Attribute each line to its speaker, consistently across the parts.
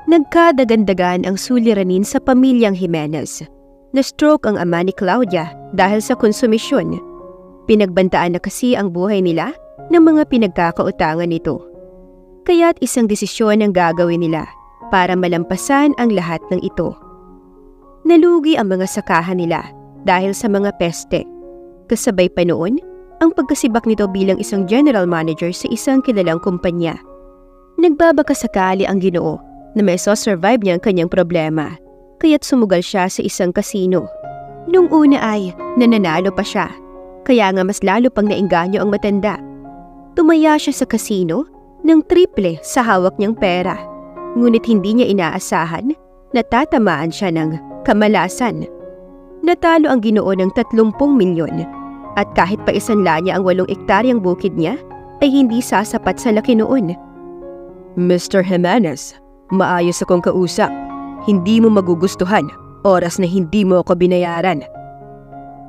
Speaker 1: Nagkadagandagan ang suliranin sa pamilyang Jimenez. Na-stroke ang ama ni Claudia dahil sa konsumisyon. Pinagbantaan na kasi ang buhay nila ng mga pinagkakautangan nito. Kaya't isang desisyon ang gagawin nila para malampasan ang lahat ng ito. Nalugi ang mga sakahan nila dahil sa mga peste. Kasabay pa noon ang pagkasibak nito bilang isang general manager sa isang kilalang kumpanya. Nagbabakasakali ang Ginoo na may survive niya ang kanyang problema, kaya't sumugal siya sa isang kasino. Nung una ay nananalo pa siya, kaya nga mas lalo pang naengganyo ang matanda. Tumaya siya sa kasino ng triple sa hawak niyang pera, ngunit hindi niya inaasahan na tatamaan siya ng kamalasan. Natalo ang Ginoo ng 30 milyon at kahit pa isanla niya ang 8 ektaryang bukid niya ay hindi sasapat sa laki noon.
Speaker 2: Mr. Jimenez, maayos akong kausap. Hindi mo magugustuhan oras na hindi mo ako binayaran.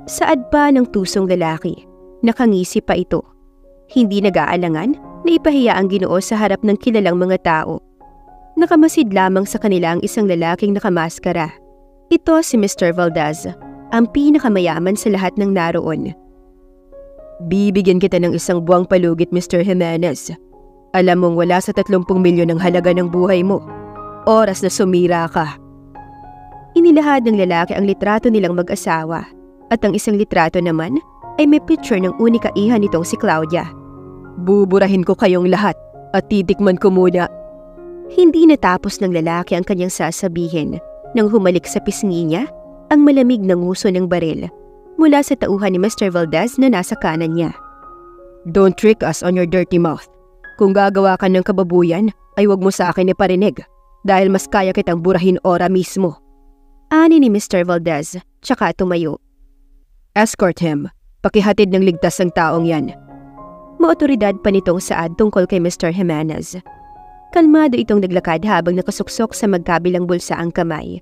Speaker 1: Saad pa ng tusong lalaki, nakangisi pa ito. Hindi nag-aalangan na ipahiya ang Ginoo sa harap ng kilalang mga tao. Nakamasid lamang sa kanila ang isang lalaking nakamaskara. Ito si Mr. Valdez, ang pinakamayaman sa lahat ng naroon.
Speaker 2: Bibigyan kita ng isang buwang palugit, Mr. Jimenez. Alam mong wala sa 30 milyon ang halaga ng buhay mo. Oras na sumira ka.
Speaker 1: Inilahad ng lalaki ang litrato nilang mag-asawa at ang isang litrato naman ay may picture ng unika iha nitong si Claudia.
Speaker 2: Buburahin ko kayong lahat at titikman ko muna.
Speaker 1: Hindi natapos ng lalaki ang kanyang sasabihin nang humalik sa pisngi niya ang malamig na nguso ng baril mula sa tauhan ni Mr. Valdez na nasa kanan niya.
Speaker 2: Don't trick us on your dirty mouth. Kung gagawa ka ng kababuyan, ay wag mo sa akin iparinig dahil mas kaya kitang burahin ora mismo.
Speaker 1: Ani ni Mr. Valdez, tsaka tumayo.
Speaker 2: Escort him. Pakihatid ng ligtas ang taong yan.
Speaker 1: Maotoridad pa nitong saad tungkol kay Mr. Jimenez. Kalmado itong naglakad habang nakasuksok sa magkabilang bulsa ang kamay.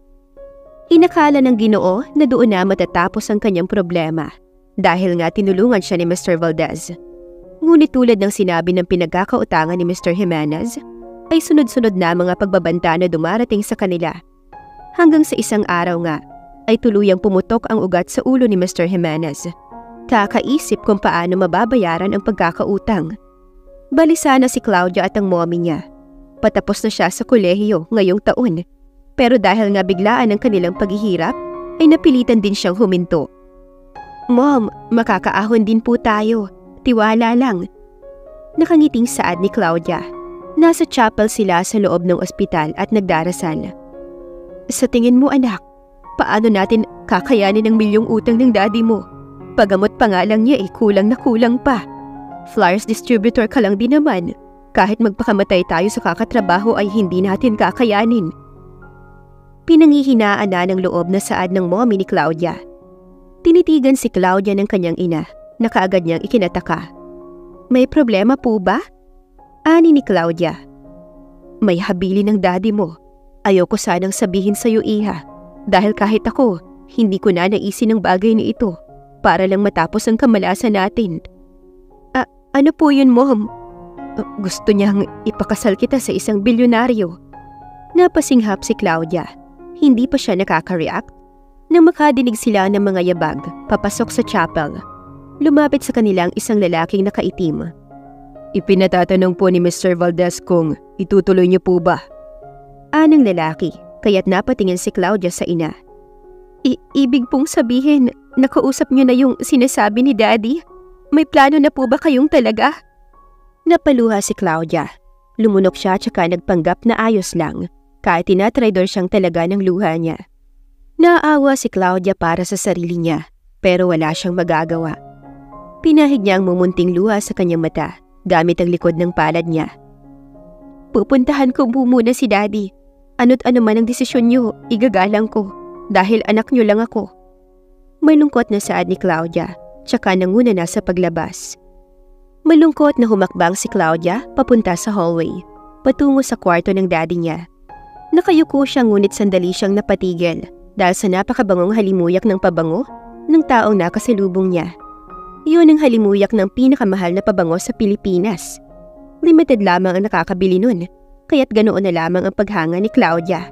Speaker 1: Inakala ng Ginoo na doon na matatapos ang kanyang problema dahil nga tinulungan siya ni Mr. Valdez. Ngunit tulad ng sinabi ng pinagkakautangan ni Mr. Jimenez, ay sunod-sunod na mga pagbabanta na dumarating sa kanila. Hanggang sa isang araw nga, ay tuluyang pumutok ang ugat sa ulo ni Mr. Jimenez. Kakaisip kung paano mababayaran ang pagkakautang. Balisa na si Claudia at ang mommy niya. Patapos na siya sa kolehiyo ngayong taon. Pero dahil nga biglaan ang kanilang paghihirap, ay napilitan din siyang huminto. Mom, makakaahon din po tayo. Tiwala lang. Nakangiting saad ni Claudia. Nasa chapel sila sa loob ng ospital at nagdarasal. Sa tingin mo anak, paano natin kakayanin ang milyong utang ng daddy mo? Pagamot pa nga lang niya kulang na kulang pa. Flyers distributor ka lang din naman. Kahit magpakamatay tayo sa kakatrabaho ay hindi natin kakayanin. Pinangihinaan na ng loob na saad ng mommy ni Claudia. Tinitigan si Claudia ng kanyang ina na kaagad niyang ikinataka. May problema po ba? Ani ni Claudia. May habili ng daddy mo. Ayoko sanang sabihin sa'yo iha. Dahil kahit ako, hindi ko na naisin ang bagay na ito para lang matapos ang kamalasan natin. Ano po yun, Mom? Gusto niyang ipakasal kita sa isang bilyonaryo. Napasinghap si Claudia. Hindi pa siya nakaka-react nang makadinig sila ng mga yabag papasok sa chapel. Lumapit sa kanilang isang lalaking nakaitim.
Speaker 2: Ipinatatanong po ni Mr. Valdez kung itutuloy niyo po ba?
Speaker 1: Anang lalaki, kaya't napatingin si Claudia sa ina. Ibig pong sabihin, nakausap niyo na yung sinasabi ni Daddy? May plano na po ba kayong talaga? Napaluha si Claudia. Lumunok siya tsaka nagpanggap na ayos lang, kahit tinatraidor siyang talaga ng luha niya. Naawa si Claudia para sa sarili niya, pero wala siyang magagawa. Pinahid niya ang mumunting luha sa kanyang mata, gamit ang likod ng palad niya. Pupuntahan ko muna si Daddy. Ano't ano man ang desisyon niyo, igagalang ko, dahil anak niyo lang ako. May lungkot na saad ni Claudia, tsaka nanguna na sa paglabas. Malungkot na humakbang si Claudia papunta sa hallway, patungo sa kwarto ng daddy niya. Nakayuko siya ngunit sandali siyang napatigil dahil sa napakabangong halimuyak ng pabango ng taong nakasalubong niya. Iyon ang halimuyak ng pinakamahal na pabango sa Pilipinas. Limited lamang ang nakakabili nun, kaya't ganoon na lamang ang paghanga ni Claudia.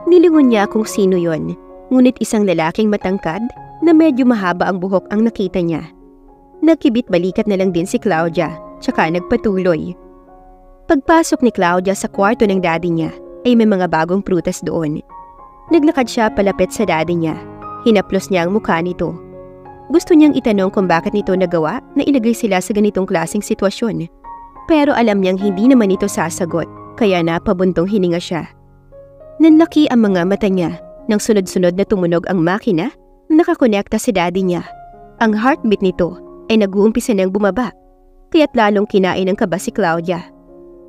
Speaker 1: Nilingon niya kung sino yon, ngunit isang lalaking matangkad na medyo mahaba ang buhok ang nakita niya. Nagkibit balikat na lang din si Claudia, tsaka nagpatuloy. Pagpasok ni Claudia sa kwarto ng daddy niya, ay may mga bagong prutas doon. Naglakad siya palapit sa daddy niya. Hinaplos niya ang mukha nito. Gusto niyang itanong kung bakit nito nagawa na ilagay sila sa ganitong klaseng sitwasyon. Pero alam niyang hindi naman ito sasagot, kaya napabuntong hininga siya. Nanlaki ang mga mata niya nang sunod-sunod na tumunog ang makina na nakakonekta sa daddy niya. Ang heartbeat nito ay nag-uumpisa ng bumaba, kaya't lalong kinain ng kaba si Claudia.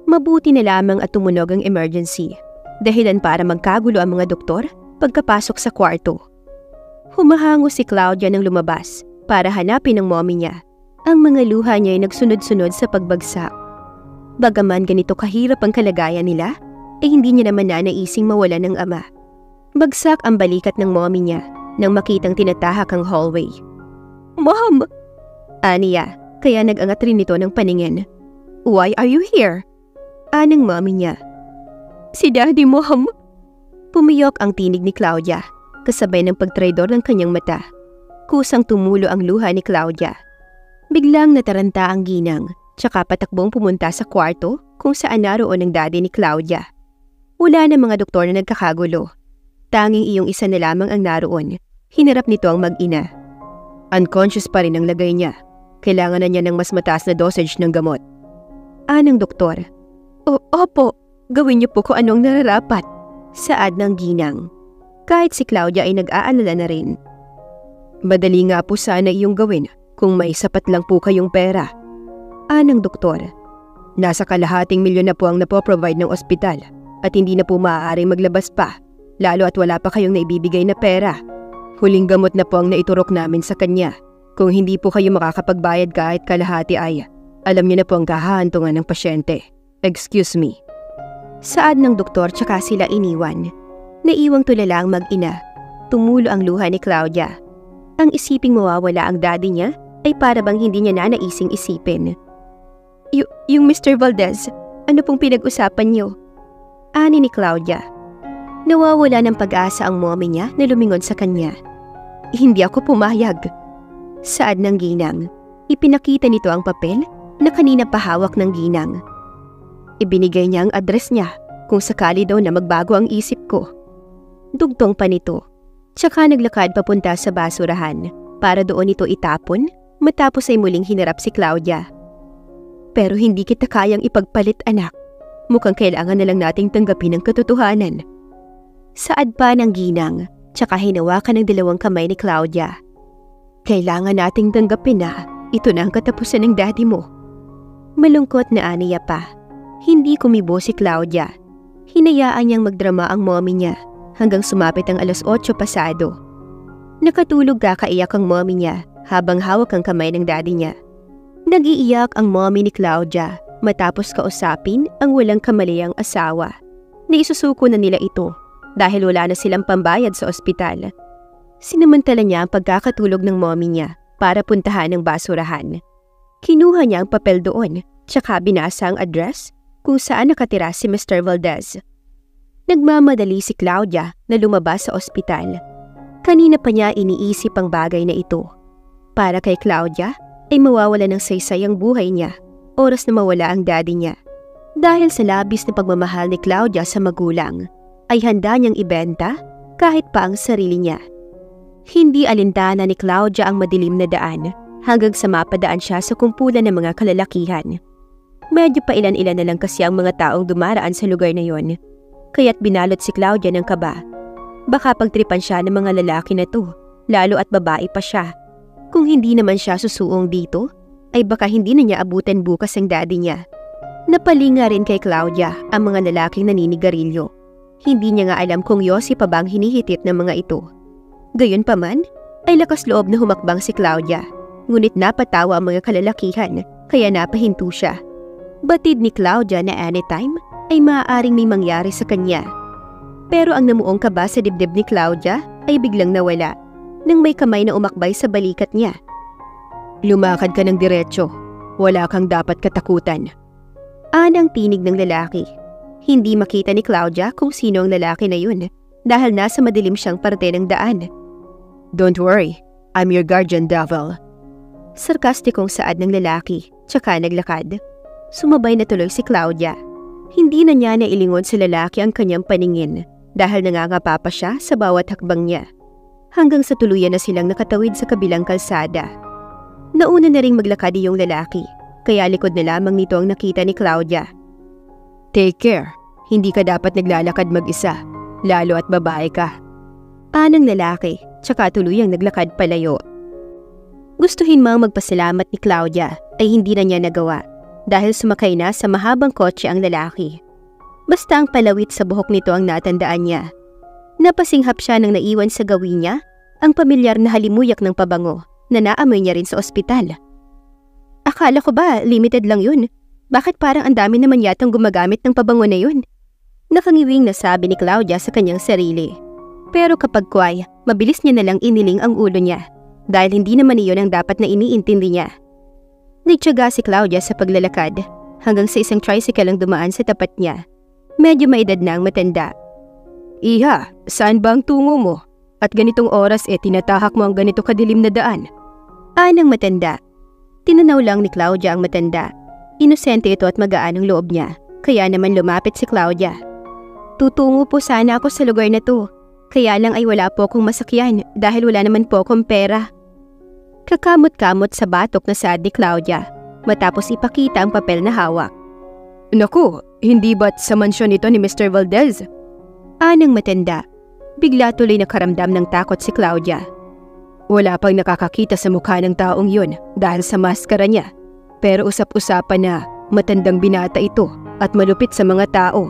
Speaker 1: Mabuti na lamang at tumunog ang emergency, dahilan para magkagulo ang mga doktor pagkapasok sa kwarto. Humahango si Claudia nang lumabas para hanapin ang mommy niya. Ang mga luha niya ay nagsunod-sunod sa pagbagsak. Bagaman ganito kahirap ang kalagayan nila, ay hindi niya naman nanaising mawala ng ama. Bagsak ang balikat ng mommy niya nang makitang tinatahak ang hallway. "Mom!" Aniya, kaya nag-angat rin ito ng paningin. "Why are you here?" Anang mommy niya. "Si Daddy, Mom!" Pumiyok ang tinig ni Claudia, kasabay ng pagtraidor ng kanyang mata. Kusang tumulo ang luha ni Claudia. Biglang nataranta ang ginang, tsaka patakbong pumunta sa kwarto kung saan naroon ang daddy ni Claudia. Wala na mga doktor na nagkakagulo. Tanging iyong isa na lamang ang naroon. Hinarap nito ang mag-ina. Unconscious pa rin ang lagay niya. Kailangan na niya ng mas mataas na dosage ng gamot. Anang doktor. Opo, gawin niyo po kung anong nararapat. Saad ng ginang. Kahit si Claudia ay nag-aalala na rin. Madali nga po sana iyong gawin kung may sapat lang po kayong pera. Anang doktor. Nasa kalahating milyon na po ang napoprovide ng ospital at hindi na po maaaring maglabas pa, lalo at wala pa kayong naibibigay na pera. Huling gamot na po ang naiturok namin sa kanya. Kung hindi po kayo makakapagbayad kahit kalahati ay, alam niyo na po ang kahahantungan ng pasyente. Excuse me. Saad ng doktor tsaka sila iniwan. Naiwang tulala ang mag-ina. Tumulo ang luha ni Claudia. Ang isiping mawawala ang daddy niya ay para bang hindi niya nanaising isipin. Yung Mr. Valdez, ano pong pinag-usapan niyo? Ani ni Claudia. Nawawala ng pag-asa ang mommy niya na lumingon sa kanya. Hindi ako pumayag. Saad ng ginang. Ipinakita nito ang papel na kanina pahawak ng ginang. Ibinigay niya ang address niya kung sakali daw na magbago ang isip ko. Dugtong pa nito. Tsaka naglakad papunta sa basurahan para doon ito itapon matapos ay muling hinarap si Claudia. Pero hindi kita kayang ipagpalit, anak. Mukhang kailangan na lang nating tanggapin ang katotohanan. Saad pa ng ginang, tsaka hinawakan ng dalawang kamay ni Claudia. Kailangan nating tanggapin na ito na ang katapusan ng daddy mo. Malungkot na aniya pa. Hindi kumibo si Claudia. Hinayaan niyang magdrama ang mommy niya hanggang sumapit ang 8:00 pasado. Nakatulog kakaiyak ang mommy niya habang hawak ang kamay ng daddy niya. Nag-iiyak ang mommy ni Claudia matapos kausapin ang walang kamaliyang asawa. Naisusuko na nila ito dahil wala na silang pambayad sa ospital. Sinamantala niya ang pagkakatulog ng mommy niya para puntahan ang basurahan. Kinuha niya ang papel doon tsaka binasa ang address kung saan nakatira si Mr. Valdez. Nagmamadali si Claudia na lumabas sa ospital. Kanina pa niya iniisip ang bagay na ito. Para kay Claudia ay mawawala ng saysay ang buhay niya, oras na mawala ang daddy niya. Dahil sa labis na pagmamahal ni Claudia sa magulang, ay handa niyang ibenta kahit pa ang sarili niya. Hindi alintana ni Claudia ang madilim na daan hanggang sa mapadaan siya sa kumpulan ng mga kalalakihan. Medyo pa ilan-ilan na lang kasi ang mga taong dumaraan sa lugar na yon, kaya't binalot si Claudia ng kaba. Baka pagtripan siya ng mga lalaki na to, lalo at babae pa siya. Kung hindi naman siya susuong dito, ay baka hindi na niya abutin bukas ang daddy niya. Napalinga rin kay Claudia ang mga lalaking naninigarilyo. Hindi niya nga alam kung yosi pa bang hinihitit ng mga ito. Gayunpaman, ay lakas loob na humakbang si Claudia. Ngunit napatawa ang mga kalalakihan, kaya napahinto siya. Batid ni Claudia na anytime ay maaaring may mangyari sa kanya. Pero ang namuong kaba sa dibdib ni Claudia ay biglang nawala nang may kamay na umakbay sa balikat niya. Lumakad ka ng diretso. Wala kang dapat katakutan. Anang tinig ng lalaki. Hindi makita ni Claudia kung sino ang lalaki na yun dahil nasa madilim siyang parte ng daan.
Speaker 2: Don't worry, I'm your guardian devil.
Speaker 1: Sarkastikong saad ng lalaki, tsaka naglakad. Sumabay na tuloy si Claudia. Hindi na niya nailingon sa lalaki ang kanyang paningin dahil nangangapa pa siya sa bawat hakbang niya. Hanggang sa tuluyan na silang nakatawid sa kabilang kalsada. Nauna na ring maglakad yung lalaki, kaya likod na lamang nito ang nakita ni Claudia.
Speaker 2: Take care, hindi ka dapat naglalakad mag-isa, lalo at babae ka.
Speaker 1: Anang lalaki, tsaka tuluyang naglakad palayo. Gustuhin mang magpasalamat ni Claudia ay hindi na niya nagawa dahil sumakay na sa mahabang kotse ang lalaki. Basta ang palawit sa buhok nito ang natandaan niya. Napasinghap siya nang naiwan sa gawin niya ang pamilyar na halimuyak ng pabango na naamoy niya rin sa ospital. Akala ko ba limited lang yun? Bakit parang ang dami naman yatang gumagamit ng pabango na yun? Nakangiwing nasabi ni Claudia sa kanyang sarili. Pero kapag kway, mabilis niya nalang iniling ang ulo niya dahil hindi naman iyon ang dapat na iniintindi niya. Nagtiyaga si Claudia sa paglalakad hanggang sa isang tricycle ang dumaan sa tapat niya. Medyo maedad na ang matanda.
Speaker 2: Iha, saan ba ang tungo mo? At ganitong oras tinatahak mo ang ganito kadilim na daan?
Speaker 1: Anang matanda. Tinanaw lang ni Claudia ang matanda. Inosente ito at magaan ang loob niya, kaya naman lumapit si Claudia. Tutungo po sana ako sa lugar na to, kaya lang ay wala po akong masakyan dahil wala naman po akong pera. Kakamot-kamot sa batok na saad ni Claudia, matapos ipakita ang papel na hawak.
Speaker 2: Naku, hindi ba't sa mansyon ito ni Mr. Valdez?
Speaker 1: Anang matanda. Bigla tuloy nakaramdam ng takot si Claudia.
Speaker 2: Wala pang nakakakita sa mukha ng taong yun dahil sa maskara niya. Pero usap-usapan na matandang binata ito at malupit sa mga tao.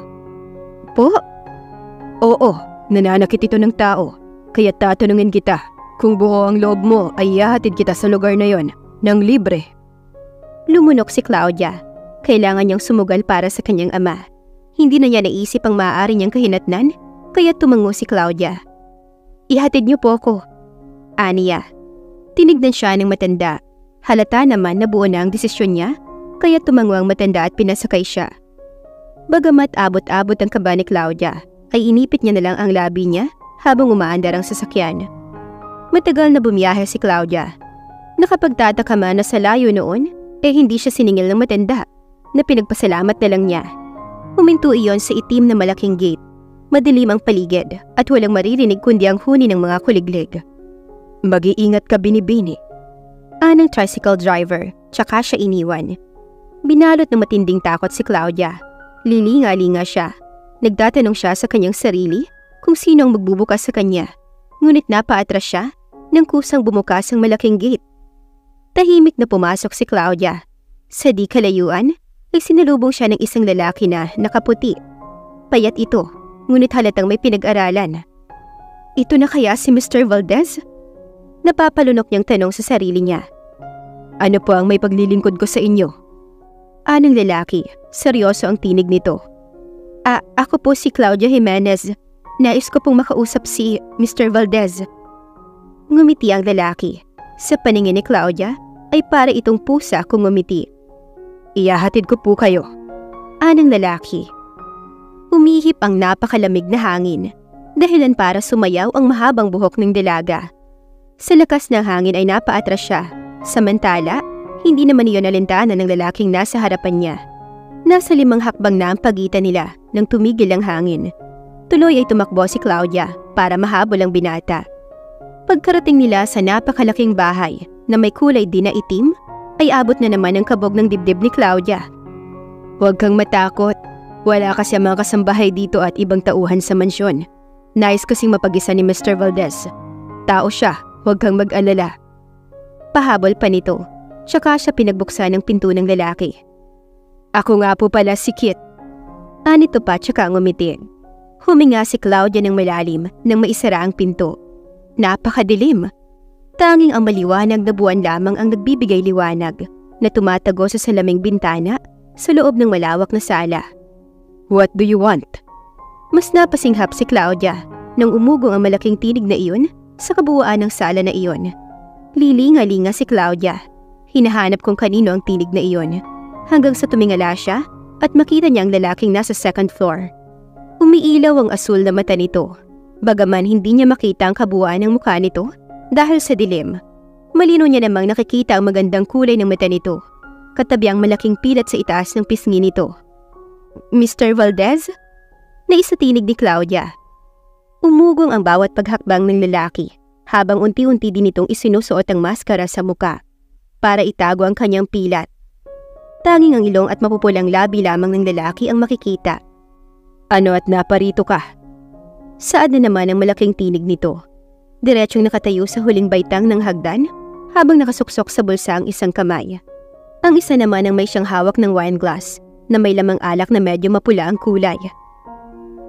Speaker 1: Po?
Speaker 2: Oo, nananakit ito ng tao. Kaya tatanungin kita, kung buo ang loob mo ay ihahatid kita sa lugar na yon ng libre.
Speaker 1: Lumunok si Claudia. Kailangan niyang sumugal para sa kanyang ama. Hindi na niya naisip ang maaari niyang kahinatnan, kaya tumango si Claudia. Ihatid niyo po ako. Aniya. Tinignan siya ng matanda. Halata naman na buo na ang desisyon niya, kaya tumango ang matanda at pinasakay siya. Bagamat abot-abot ang kaba ni Claudia, ay inipit niya na lang ang labi niya habang umaandar ang sasakyan. Matagal na bumiyahe si Claudia. Nakapagtataka man na sa layo noon, hindi siya siningil ng matanda, na pinagpasalamat na lang niya. Huminto iyon sa itim na malaking gate. Madilim ang paligid at walang maririnig kundi ang huni ng mga kuliglig.
Speaker 2: Mag-iingat ka, Binibini.
Speaker 1: Anang tricycle driver, tsaka siya iniwan. Binalot ng matinding takot si Claudia. Lilinga-linga siya. Nagtatanong siya sa kanyang sarili kung sino ang magbubukas sa kanya. Ngunit napaatras siya nang kusang bumukas ang malaking gate. Tahimik na pumasok si Claudia. Sa di kalayuan, ay sinalubong siya ng isang lalaki na nakaputi. Payat ito, ngunit halatang may pinag-aralan. Ito na kaya si Mr. Valdez? Napapalunok niyang tanong sa sarili niya.
Speaker 2: Ano po ang may paglilingkod ko sa inyo?
Speaker 1: Anong lalaki, seryoso ang tinig nito. Ako po si Claudia Jimenez. Nais ko pong makausap si Mr. Valdez. Ngumiti ang lalaki. Sa paningin ni Claudia, ay para itong pusa kung ngumiti.
Speaker 2: Iyahatid ko po kayo.
Speaker 1: Anong lalaki. Umihip ang napakalamig na hangin, dahilan para sumayaw ang mahabang buhok ng dalaga. Sa lakas ng hangin ay napaatras siya, samantala, hindi naman iyon alintana ng lalaking nasa harapan niya. Nasa 5 hakbang na ang pagitan nila nang tumigil ang hangin. Tuloy ay tumakbo si Claudia para mahabol ang binata. Pagkarating nila sa napakalaking bahay na may kulay din na itim, ay abot na naman ang kabog ng dibdib ni Claudia.
Speaker 2: Huwag kang matakot. Wala kasi mga kasambahay dito at ibang tauhan sa mansyon. Nais kasing mapag-isa ni Mr. Valdez. Tao siya, huwag kang mag-alala.
Speaker 1: Pahabol pa nito, tsaka siya pinagbuksan ng pinto ng lalaki.
Speaker 2: Ako nga po pala si Kit.
Speaker 1: Anito pa tsaka ngumiti. Huminga si Claudia ng malalim nang maisara ang pinto. Napakadilim. Tanging ang maliwanag na buwan lamang ang nagbibigay liwanag na tumatago sa salaming bintana sa loob ng malawak na sala.
Speaker 2: What do you want?
Speaker 1: Mas napasinghap si Claudia nang umugong ang malaking tinig na iyon sa kabuuan ng sala na iyon. Lilinga-linga si Claudia. Hinahanap kung kanino ang tinig na iyon hanggang sa tumingala siya at makita niya ang lalaking nasa second floor. Umiilaw ang asul na mata nito, bagaman hindi niya makita ang kabuuan ng mukha nito dahil sa dilim. Malino niya namang nakikita ang magandang kulay ng mata nito, katabi ang malaking pilat sa itaas ng pisngi nito. Mr. Valdez? Naisatinig ni Claudia. Umugong ang bawat paghakbang ng lalaki habang unti-unti din itong isinusuot ang maskara sa muka para itago ang kanyang pilat. Tanging ang ilong at mapupulang labi lamang ng lalaki ang makikita. Ano at naparito ka? Saad na naman ang malaking tinig nito. Diretsong nakatayo sa huling baitang ng hagdan habang nakasuksok sa bulsa ang isang kamay. Ang isa naman ang may siyang hawak ng wine glass na may lamang alak na medyo mapula ang kulay.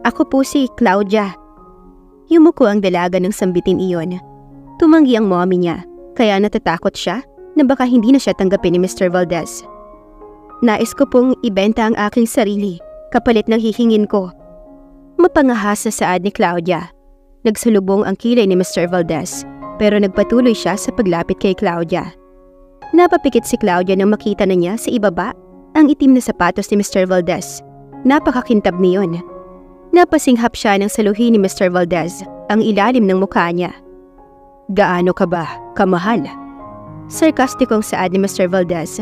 Speaker 1: Ako po si Claudia. Yumuko ang dalaga ng sambitin iyon. Tumanggi ang mommy niya, kaya natatakot siya na baka hindi na siya tanggapin ni Mr. Valdez. Nais ko pong ibenta ang aking sarili kapalit ng hihingin ko. Mapangahas na saad ni Claudia. Nagsalubong ang kilay ni Mr. Valdez pero nagpatuloy siya sa paglapit kay Claudia. Napapikit si Claudia nang makita na niya sa ibaba ang itim na sapatos ni Mr. Valdez. Napakakintab niyon. Napasinghap siya ng saluhin ni Mr. Valdez ang ilalim ng mukha niya. Gaano ka ba kamahal? Sarkastikong saad ni Mr. Valdez.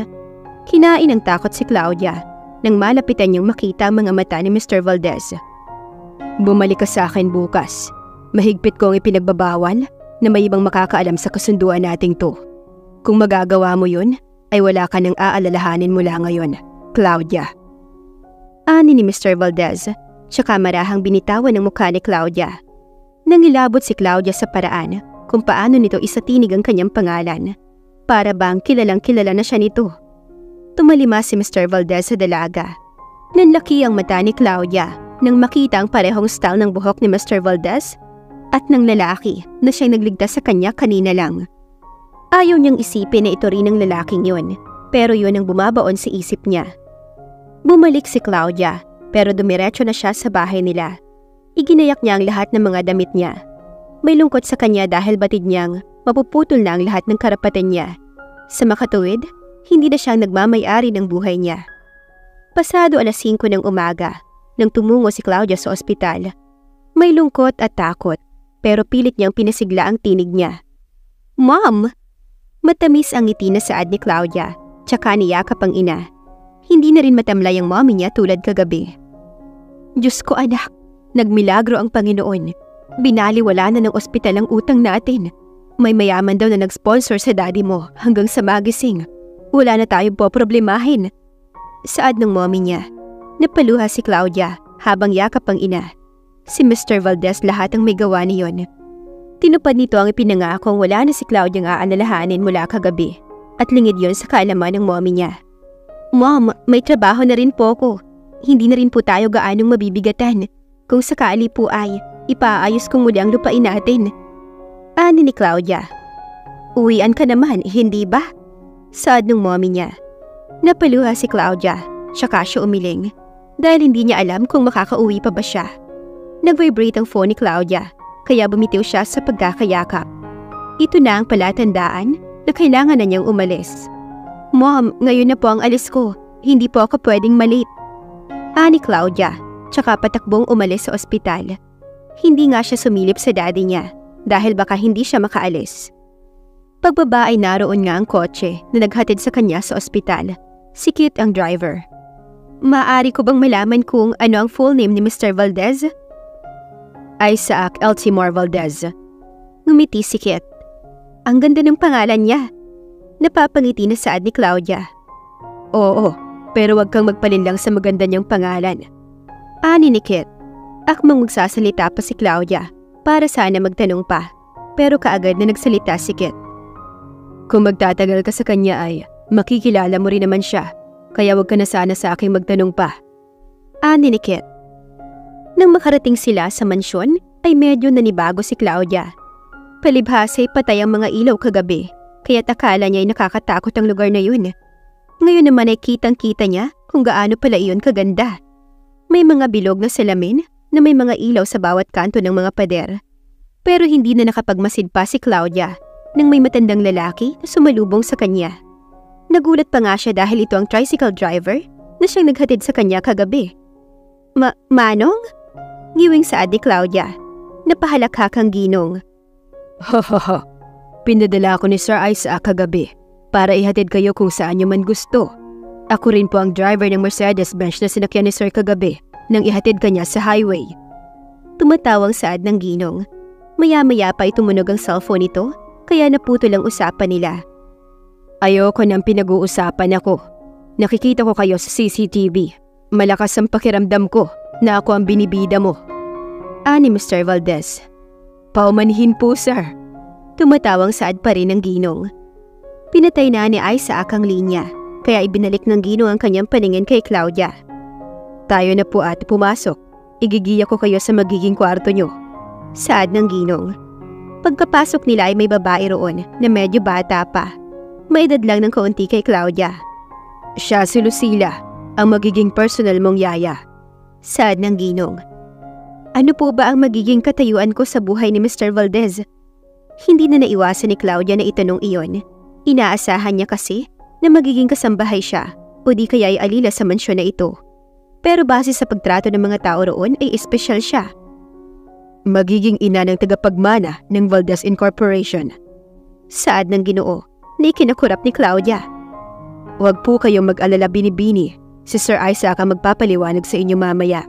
Speaker 1: Kinain ng takot si Claudia nang malapitan niyang makita ang mga mata ni Mr. Valdez. Bumalik ka sa akin bukas. Mahigpit kong ipinagbabawal na may ibang makakaalam sa kasunduan nating to. Kung magagawa mo yun, ay wala ka nang aalalahanin mula ngayon, Claudia. Ani ni Mr. Valdez, tsaka marahang binitawan ng mukha ni Claudia. Nangilabot si Claudia sa paraan kung paano nito isatinig ang kanyang pangalan. Para bang kilalang kilala na siya nito. Tumalima si Mr. Valdez sa dalaga. Nanlaki ang mata ni Claudia nang makita ang parehong style ng buhok ni Mr. Valdez at ng lalaki na siyang nagligtas sa kanya kanina lang. Ayaw niyang isipin na ito rin ang lalaking yun, pero yun ang bumabaon sa isip niya. Bumalik si Claudia, pero dumiretso na siya sa bahay nila. Iginayak niya ang lahat ng mga damit niya. May lungkot sa kanya dahil batid niyang mapuputol na ang lahat ng karapatan niya. Sa makatuwid, hindi na siyang nagmamay-ari ng buhay niya. Pasado 5:00 ng umaga, nang tumungo si Claudia sa ospital. May lungkot at takot, pero pilit niyang pinasigla ang tinig niya. Mom! Matamis ang ngiti na saad ni Claudia, tsaka niyakap ang ina. Hindi na rin matamlay ang mommy niya tulad kagabi. Diyos ko anak, nagmilagro ang Panginoon. Binaliwala na ng ospital ang utang natin. May mayaman daw na nag-sponsor sa daddy mo hanggang sa magising. Wala na tayong poproblemahin. Saad ng mommy niya. Napaluha si Claudia habang yakap ang ina. Si Mr. Valdez lahat ang may gawa niyon. Tinupad nito ang ipinangakong wala na si Claudia ang aanalahanin mula kagabi at lingid yon sa kaalaman ng mommy niya. Mom, may trabaho na rin po ko. Hindi na rin po tayo gaanong mabibigatan. Kung sakali po ay, ipaayos kong muli ang lupain natin. Ani ni Claudia. Uwian ka naman, hindi ba? Saad ng mommy niya. Napaluha si Claudia, tsaka siya umiling. Dahil hindi niya alam kung makakauwi pa ba siya. Nag-vibrate ang phone ni Claudia, kaya bumitiw siya sa pagkakayakap. Ito na ang palatandaan na kailangan na niyang umalis. Mom, ngayon na po ang alis ko. Hindi po ako pwedeng malate. Ani Claudia, tsaka patakbong umalis sa ospital. Hindi nga siya sumilip sa daddy niya dahil baka hindi siya makaalis. Pagbaba ay naroon nga ang kotse na naghatid sa kanya sa ospital. Si Kit ang driver. Maaari ko bang malaman kung ano ang full name ni Mr. Valdez? Isaac Eltimore Valdez. Ngumiti si Kit. Ang ganda ng pangalan niya. Napapangiti na saad ni Claudia. Oo, pero wag kang magpalinlang sa maganda niyang pangalan. Ani ni Kit. Akmang magsasalita pa si Claudia para sana magtanong pa, pero kaagad na nagsalita si Kit. Kung magtatagal ka sa kanya ay makikilala mo rin naman siya, kaya wag ka na sana sa aking magtanong pa. Ani ni Kit. Nang makarating sila sa mansyon ay medyo nanibago si Claudia. Palibhasa ay patay ang mga ilaw kagabi, kaya akala niya ay nakakatakot ang lugar na yun. Ngayon naman ay kitang-kita niya kung gaano pala iyon kaganda. May mga bilog na salamin na may mga ilaw sa bawat kanto ng mga pader. Pero hindi na nakapagmasid pa si Claudia nang may matandang lalaki na sumalubong sa kanya. Nagulat pa nga siya dahil ito ang tricycle driver na siyang naghatid sa kanya kagabi. Manong? Ngiwing saad ni Claudia. Napahalakhak ang Ginong.
Speaker 2: Hahaha, pinadala ako ni Sir Isaac kagabi para ihatid kayo kung saan niyo man gusto. Ako rin po ang driver ng Mercedes-Benz na sinakyan ni Sir kagabi nang ihatid kanya sa highway.
Speaker 1: Tumatawang saad ng Ginong. Maya-maya pa tumunog ang cellphone nito, kaya naputol ang usapan nila.
Speaker 2: Ayoko nang pinag-uusapan ako. Nakikita ko kayo sa CCTV. Malakas ang pakiramdam ko na ako ang binibida mo.
Speaker 1: Ani Mr. Valdez.
Speaker 2: Paumanhin po, sir.
Speaker 1: Tumatawang saad pa rin ng Ginong. Pinatay na ni Isaac ang linya, kaya ibinalik ng Ginong ang kanyang paningin kay Claudia.
Speaker 2: Tayo na po at pumasok. Igigiya ko kayo sa magiging kwarto nyo.
Speaker 1: Saad ng Ginong. Pagkapasok nila ay may babae roon na medyo bata pa. May edad lang ng kaunti kay Claudia.
Speaker 2: Siya si Lucila, ang magiging personal mong yaya.
Speaker 1: Saad ng Ginong. Ano po ba ang magiging katayuan ko sa buhay ni Mr. Valdez? Hindi na naiwasan ni Claudia na itanong iyon. Inaasahan niya kasi na magiging kasambahay siya o di kaya ay alila sa mansyon na ito. Pero base sa pagtrato ng mga tao roon ay espesyal siya.
Speaker 2: Magiging ina ng tagapagmana ng Valdez Incorporation.
Speaker 1: Saad ng Ginoo na ikinakurap ni Claudia.
Speaker 2: Huwag po kayong mag-alala, Binibini. Si Sir Isaac ang magpapaliwanag sa inyo mamaya.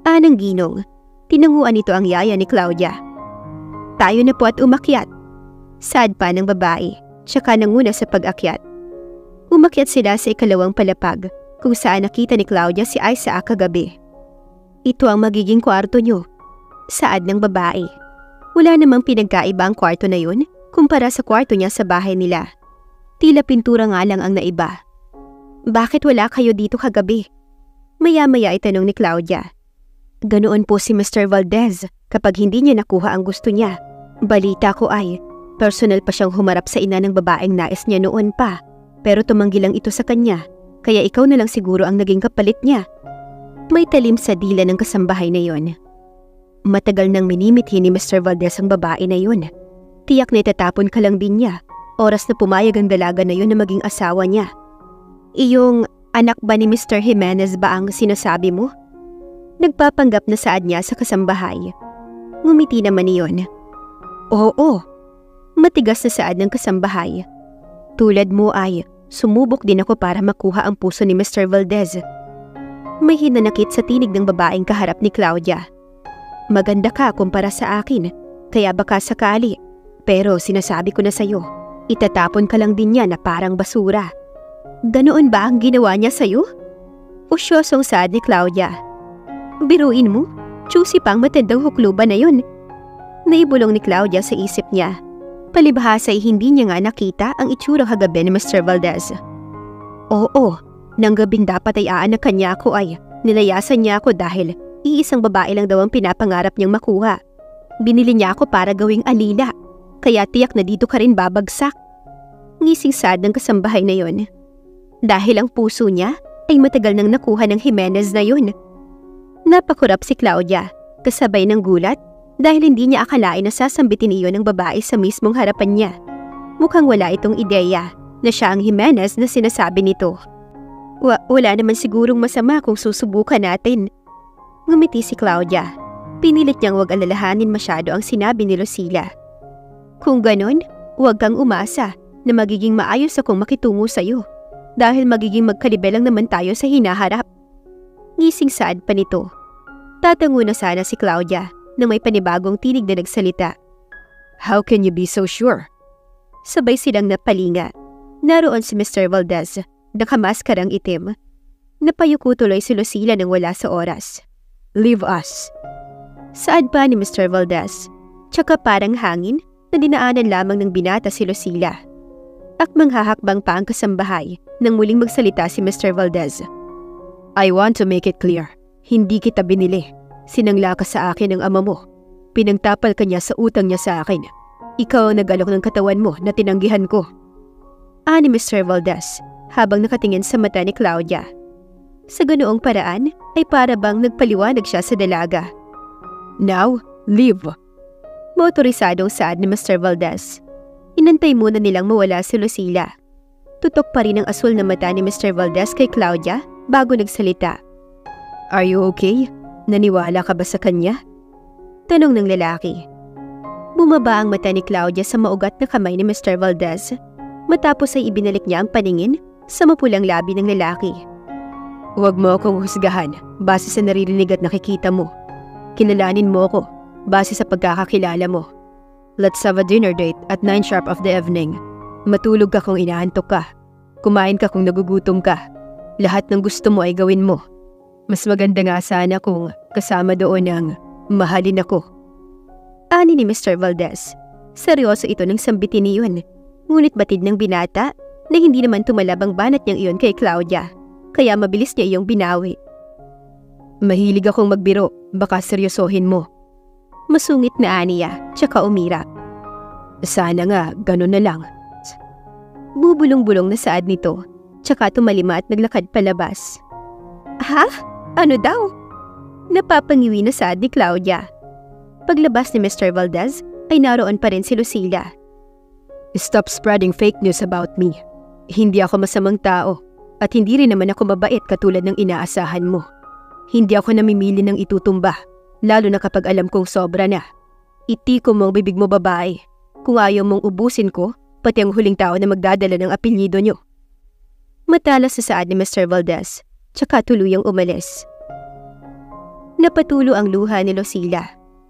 Speaker 1: Anang Ginong, tinanguan nito ang yaya ni Claudia. Tayo na po at umakyat. Saad pa ng babae, tsaka nanguna sa pag-akyat. Umakyat sila sa ikalawang palapag kung saan nakita ni Claudia si Isaac kagabi. Ito ang magiging kwarto nyo. Saad ng babae. Wala namang pinagkaiba ang kwarto na yun kumpara sa kwarto niya sa bahay nila. Tila pintura nga lang ang naiba. Bakit wala kayo dito kagabi? Maya-maya itanong ni Claudia. Ganoon po si Mr. Valdez kapag hindi niya nakuha ang gusto niya. Balita ko ay, personal pa siyang humarap sa ina ng babaeng nais niya noon pa. Pero tumanggi lang ito sa kanya, kaya ikaw na lang siguro ang naging kapalit niya. May talim sa dila ng kasambahay na yon. Matagal nang minimithi ni Mr. Valdez ang babae na yun. Tiyak na itatapon ka lang din niya, oras na pumayag ang dalaga na yun na maging asawa niya. Iyong anak ba ni Mr. Jimenez ba ang sinasabi mo? Nagpapanggap na saad niya sa kasambahay. Ngumiti naman iyon. Oo, matigas na saad ng kasambahay. Tulad mo ay, sumubok din ako para makuha ang puso ni Mr. Valdez. May hinanakit sa tinig ng babaeng kaharap ni Claudia. Maganda ka kumpara sa akin, kaya baka sakali. Pero sinasabi ko na sa'yo, itatapon ka lang din niya na parang basura. Ganoon ba ang ginawa niya sa'yo? Usyosong saad ni Claudia. Biruin mo, choosy pang matandang hukluban na yun. Naibulong ni Claudia sa isip niya. Palibhasa ay hindi niya nga nakita ang itsura kagabi ni Mr. Valdez. Oo, nang gabing dapat ay aanakan niya ako ay nilayasan niya ako dahil iisang babae lang daw ang pinapangarap niyang makuha. Binili niya ako para gawing alila, kaya tiyak na dito ka rin babagsak. Ngising sad ng kasambahay na yon. Dahil ang puso niya ay matagal nang nakuha ng Jimenez na yun. Napakurap si Claudia, kasabay ng gulat dahil hindi niya akalain na sasambitin iyon ng babae sa mismong harapan niya. Mukhang wala itong ideya na siya ang Jimenez na sinasabi nito. Wala naman sigurong masama kung susubukan natin. Ngumiti si Claudia. Pinilit niyang huwag alalahanin masyado ang sinabi ni Lucila. Kung ganon, huwag kang umasa na magiging maayos akong makitungo sa'yo dahil magiging magkalibel lang naman tayo sa hinaharap. Ngising saad pa nito. Tatango na sana si Claudia na may panibagong tinig na nagsalita.
Speaker 2: How can you be so sure?
Speaker 1: Sabay silang napalinga. Naroon si Mr. Valdez, nakamaskarang itim. Napayuko tuloy si Lucila nang wala sa oras.
Speaker 2: Leave us.
Speaker 1: Saad pa ni Mr. Valdez, tsaka parang hangin na dinaanan lamang ng binata si Lucila. Akmang hahakbang pa ang kasambahay nang muling magsalita si Mr. Valdez.
Speaker 2: I want to make it clear, hindi kita binili. Sinangla ka sa akin ng ama mo. Pinagtapal ka niya sa utang niya sa akin. Ikaw ang nag-alok ng katawan mo na tinanggihan ko.
Speaker 1: Ani Mr. Valdez habang nakatingin sa mata ni Claudia. Sa ganoong paraan ay para bang nagpaliwanag siya sa dalaga.
Speaker 2: Now, leave.
Speaker 1: Motorisadong saad ni Mr. Valdez. Inantay muna nilang mawala si Lucila. Tutok pa rin ang asul na mata ni Mr. Valdez kay Claudia bago nagsalita.
Speaker 2: Are you okay? Naniwala ka ba sa kanya?
Speaker 1: Tanong ng lalaki. Bumaba ang mata ni Claudia sa maugat na kamay ni Mr. Valdez. Matapos ay ibinalik niya ang paningin sa mapulang labi ng lalaki.
Speaker 2: Huwag mo akong husgahan base sa naririnig at nakikita mo. Kilalanin mo ako base sa pagkakakilala mo. Let's have a dinner date at 9 sharp of the evening. Matulog ka kung inaantok ka. Kumain ka kung nagugutom ka. Lahat ng gusto mo ay gawin mo. Mas maganda nga sana kung kasama doon ang mahalin ako.
Speaker 1: Ani ni Mr. Valdez. Seryoso ito ng sambitin niyon. Ngunit batid ng binata na hindi naman tumalab ang banat niyang iyon kay Claudia. Kaya mabilis niya iyong binawi.
Speaker 2: Mahilig akong magbiro. Baka seryosohin mo.
Speaker 1: Masungit na aniya, tsaka umirap.
Speaker 2: Sana nga, ganun na lang.
Speaker 1: Bubulong-bulong na saad nito, tsaka tumalima at naglakad palabas. Ha? Ano daw? Napapangiwi na saad ni Claudia. Paglabas ni Mr. Valdez, ay naroon pa rin si Lucila.
Speaker 2: Stop spreading fake news about me. Hindi ako masamang tao, at hindi rin naman ako mabait katulad ng inaasahan mo. Hindi ako namimili ng itutumba, lalo na kapag alam kong sobra na. Itiko mo ang bibig mo, babae. Kung ayaw mong ubusin ko, pati ang huling tao na magdadala ng apelyido nyo.
Speaker 1: Matalas sa saad ni Mr. Valdez, tsaka tuluyang umalis. Napatulo ang luha ni Lucila.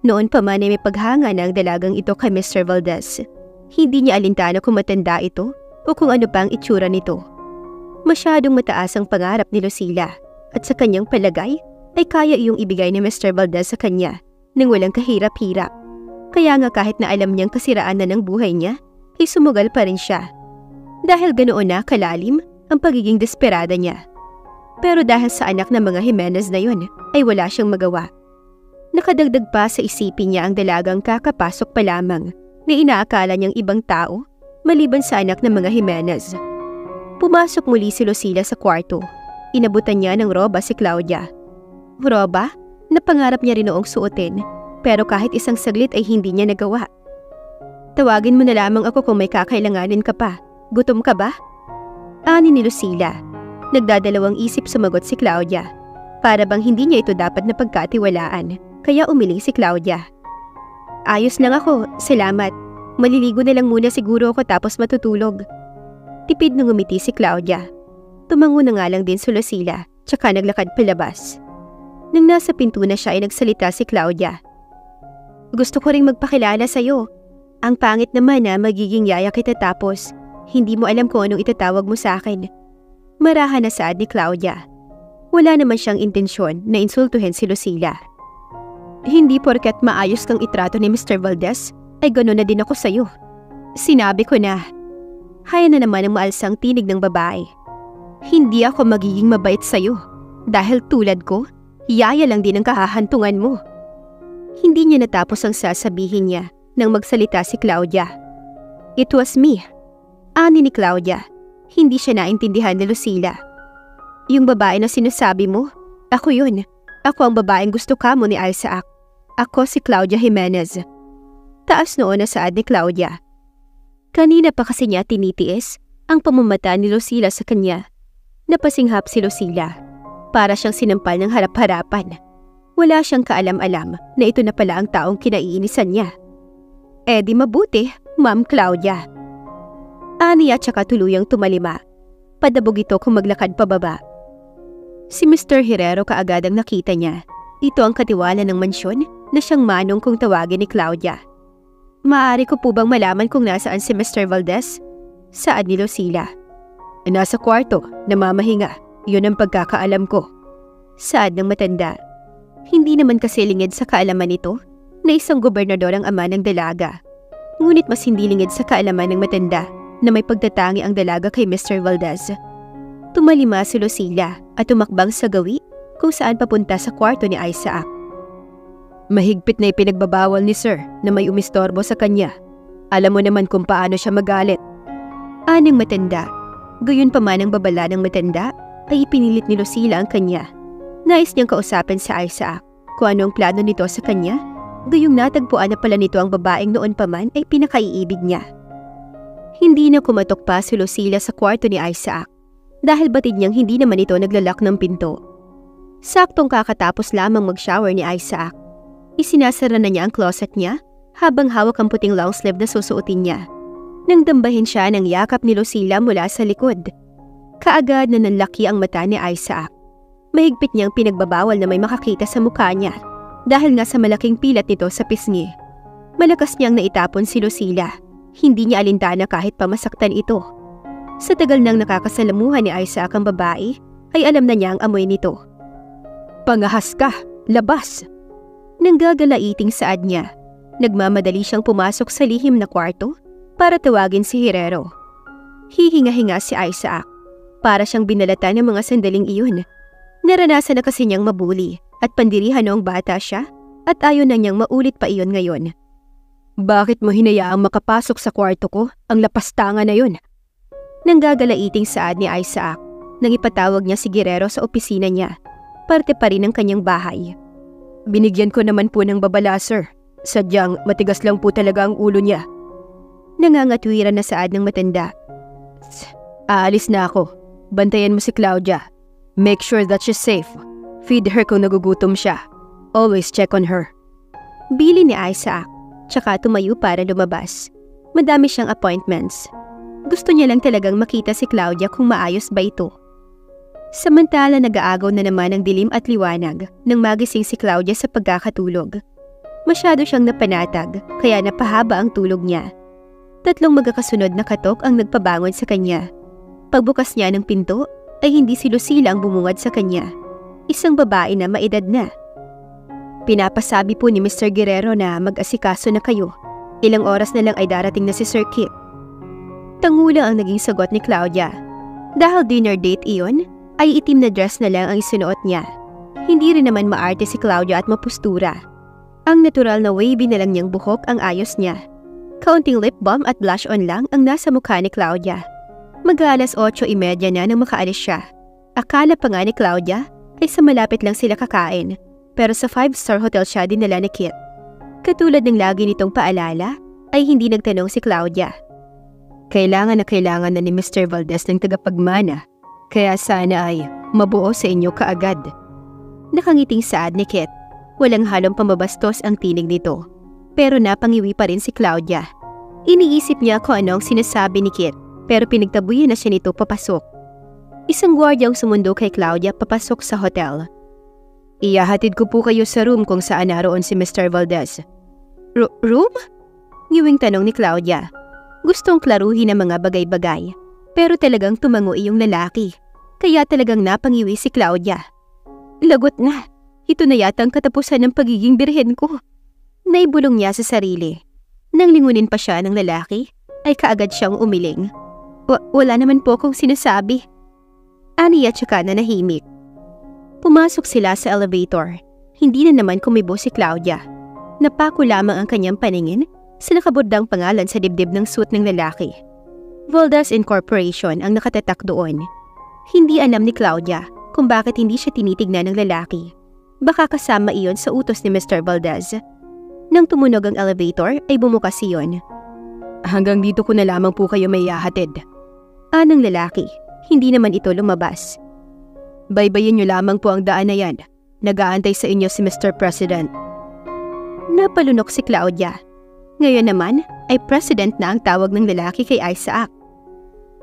Speaker 1: Noon pa man ay may paghanga na ang dalagang ito kay Mr. Valdez. Hindi niya alintana kung matanda ito o kung ano pa ang itsura nito. Masyadong mataas ang pangarap ni Lucila at sa kanyang palagay ay kaya iyong ibigay ni Mr. Valdez sa kanya nang walang kahirap-hirap. Kaya nga kahit na alam niyang kasiraan na ng buhay niya, ay sumugal pa rin siya. Dahil ganoon na kalalim ang pagiging desperada niya. Pero dahil sa anak ng mga Jimenez na yun, ay wala siyang magawa. Nakadagdag pa sa isipin niya ang dalagang kakapasok pa lamang na inaakala niyang ibang tao maliban sa anak ng mga Jimenez. Pumasok muli si Lucila sa kwarto. Inabutan niya ng roba si Claudia. Roba na pangarap niya rin noong suotin, pero kahit isang saglit ay hindi niya nagawa. Tawagin mo na lamang ako kung may kakailanganin ka pa. Gutom ka ba? Ani ni Lucila. Nagdadalawang isip sumagot si Claudia. Para bang hindi niya ito dapat na pagkatiwalaan, kaya umiling si Claudia. Ayos lang ako, salamat. Maliligo na lang muna siguro ako tapos matutulog. Tipid nung umiti si Claudia. Tumango na nga lang din si Lucila, tsaka naglakad palabas. Nang nasa pinto na siya ay nagsalita si Claudia. Gusto ko ring magpakilala sa'yo. Ang pangit naman na magiging yaya kita tapos hindi mo alam kung anong itatawag mo sa akin. Marahan na saad ni Claudia. Wala naman siyang intensyon na insultuhin si Lucila. Hindi porket maayos kang itrato ni Mr. Valdez ay gano'n na din ako sa'yo. Sinabi ko na. Haya na naman ang maalsang tinig ng babae. Hindi ako magiging mabait sa'yo dahil tulad ko, yaya lang din ang kahahantungan mo. Hindi niya natapos ang sasabihin niya nang magsalita si Claudia. It was me. Ani ni Claudia. Hindi siya naintindihan ni Lucila. Yung babae na sinasabi mo, ako yun. Ako ang babaeng gusto ka mo ni Isaac. Ako si Claudia Jimenez. Taas noon na saad ni Claudia. Kanina pa kasi niya tinitiis ang pamamata ni Lucila sa kanya. Napasinghap si Lucila. Para siyang sinampal ng harap-harapan. Wala siyang kaalam-alam na ito na pala ang taong kinaiinisan niya. Eh di mabuti, Ma'am Claudia. Ani at saka tuluyang tumalima. Padabog ito kung maglakad pababa. Si Mr. Herrero kaagad ang nakita niya. Ito ang katiwala ng mansyon na siyang manong kung tawagin ni Claudia. Maaari ko po bang malaman kung nasaan si Mr. Valdez? Saad ni Lucila. Nasa kwarto, namamahinga. Yun ang pagkakaalam ko. Saad ng matanda. Hindi naman kasi lingid sa kaalaman nito na isang gobernador ang ama ng dalaga. Ngunit mas hindi lingid sa kaalaman ng matanda na may pagtatangi ang dalaga kay Mr. Valdez. Tumalima si Lucila at tumakbang sa gawi kung saan papunta sa kwarto ni Isaac. Mahigpit na ipinagbabawal ni Sir na may umistorbo sa kanya. Alam mo naman kung paano siya magalit. Anang matanda. Gayon pa man ang babala ng matanda ay ipinilit ni Lucila ang kanya. Nais niyang kausapin si Isaac kung ano ang plano nito sa kanya. Gayong natagpuan na pala nito ang babaeng noon pa man ay pinakaiibig niya. Hindi na kumatok pa si Lucila sa kwarto ni Isaac. dahil batid niyang hindi naman ito naglalak ng pinto. Saktong kakatapos lamang mag-shower ni Isaac. Isinasara na niya ang closet niya habang hawak ang puting long sleeve na susuotin niya. Nang dambahin siya ng yakap ni Lucila mula sa likod. Kaagad na nanlaki ang mata ni Isaac. Mahigpit niyang pinagbabawal na may makakita sa mukha niya dahil nga sa malaking pilat nito sa pisngi. Malakas niyang naitapon si Lucila. Hindi niya alintana kahit pamasaktan ito. Sa tagal nang nakakasalamuhan ni Isaac ang babae, ay alam na niya ang amoy nito. "Pangahas ka! Labas!" Nanggagalaiting saad niya. Nagmamadali siyang pumasok sa lihim na kwarto para tawagin si Herrero. Hihinga-hinga si Isaac. Para siyang binalata ng mga sandaling iyon. Naranasan na kasi niyang mabuli at pandirihan noong bata siya at ayaw na niyang maulit pa iyon ngayon. "Bakit mo hinayaang makapasok sa kwarto ko ang lapastangan na yun?" Nanggagalaiting saad ni Isaac nang ipatawag niya si Guerrero sa opisina niya. Parte pa rin ng kanyang bahay. "Binigyan ko naman po ng babala, sir. Sadyang matigas lang po talaga ang ulo niya." Nangangatwiran na saad ng matanda. "Aalis na ako. Bantayan mo si Claudia. Make sure that she's safe. Feed her kung nagugutom siya. Always check on her." Bili ni Isaac, tsaka tumayo para lumabas. Madami siyang appointments. Gusto niya lang talagang makita si Claudia kung maayos ba ito. Samantala nag-aagaw na naman ang dilim at liwanag nang magising si Claudia sa pagkakatulog. Masyado siyang napanatag kaya napahaba ang tulog niya. 3 magkakasunod na katok ang nagpabangon sa kanya. Pagbukas niya ng pinto ay hindi si Lucila ang bumungad sa kanya. Isang babae na maedad na. "Pinapasabi po ni Mr. Guerrero na mag-asikaso na kayo. Ilang oras na lang ay darating na si Sir Kit." Tangula ang naging sagot ni Claudia. Dahil dinner date iyon, ay itim na dress na lang ang isunuot niya. Hindi rin naman maarte si Claudia at mapustura. Ang natural na wavy na lang niyang buhok ang ayos niya. Kaunting lip balm at blush on lang ang nasa mukha ni Claudia. Mag-aalas 8:30 na nang makaalis siya. Akala pa nga ni Claudia ay sa malapit lang sila kakain, pero sa 5-star hotel siya dinala ni Kit. Katulad ng lagi nitong paalala, ay hindi nagtanong si Claudia. Kailangan na ni Mr. Valdez ng tagapagmana, kaya sana ay mabuo sa inyo kaagad." Nakangiting saad ni Kit. Walang halong pambabastos ang tinig nito, pero napangiwi pa rin si Claudia. Iniisip niya kung ano ang sinasabi ni Kit, pero pinagtabuyan na siya nito papasok. Isang gwardyang sumundo kay Claudia papasok sa hotel. "Iyahatid ko po kayo sa room kung saan naroon si Mr. Valdez." Room? Ngiwing tanong ni Claudia. Gustong klaruhin ang mga bagay-bagay, pero talagang tumango iyong lalaki, kaya talagang napangiwi si Claudia. Lagot na, ito na yata ang katapusan ng pagiging birhen ko. Naibulong niya sa sarili. Nang lingunin pa siya ng lalaki, ay kaagad siyang umiling. Wala naman po akong sinasabi." Aniya tsaka na nahimik. Pumasok sila sa elevator. Hindi na naman kumibo si Claudia. Napako lamang ang kanyang paningin sa nakabordang pangalan sa dibdib ng suit ng lalaki. Valdez Incorporation ang nakatatak doon. Hindi alam ni Claudia kung bakit hindi siya tinitignan ng lalaki. Baka kasama iyon sa utos ni Mr. Valdez. Nang tumunog ang elevator ay bumukas iyon. "Hanggang dito ko na lamang po kayo may ihahatid." Anang lalaki, hindi naman ito lumabas. "Baybayin niyo lamang po ang daan na yan. Nag-aantay sa inyo si Mr. President." Napalunok si Claudia. Ngayon naman ay President na ang tawag ng lalaki kay Isaac.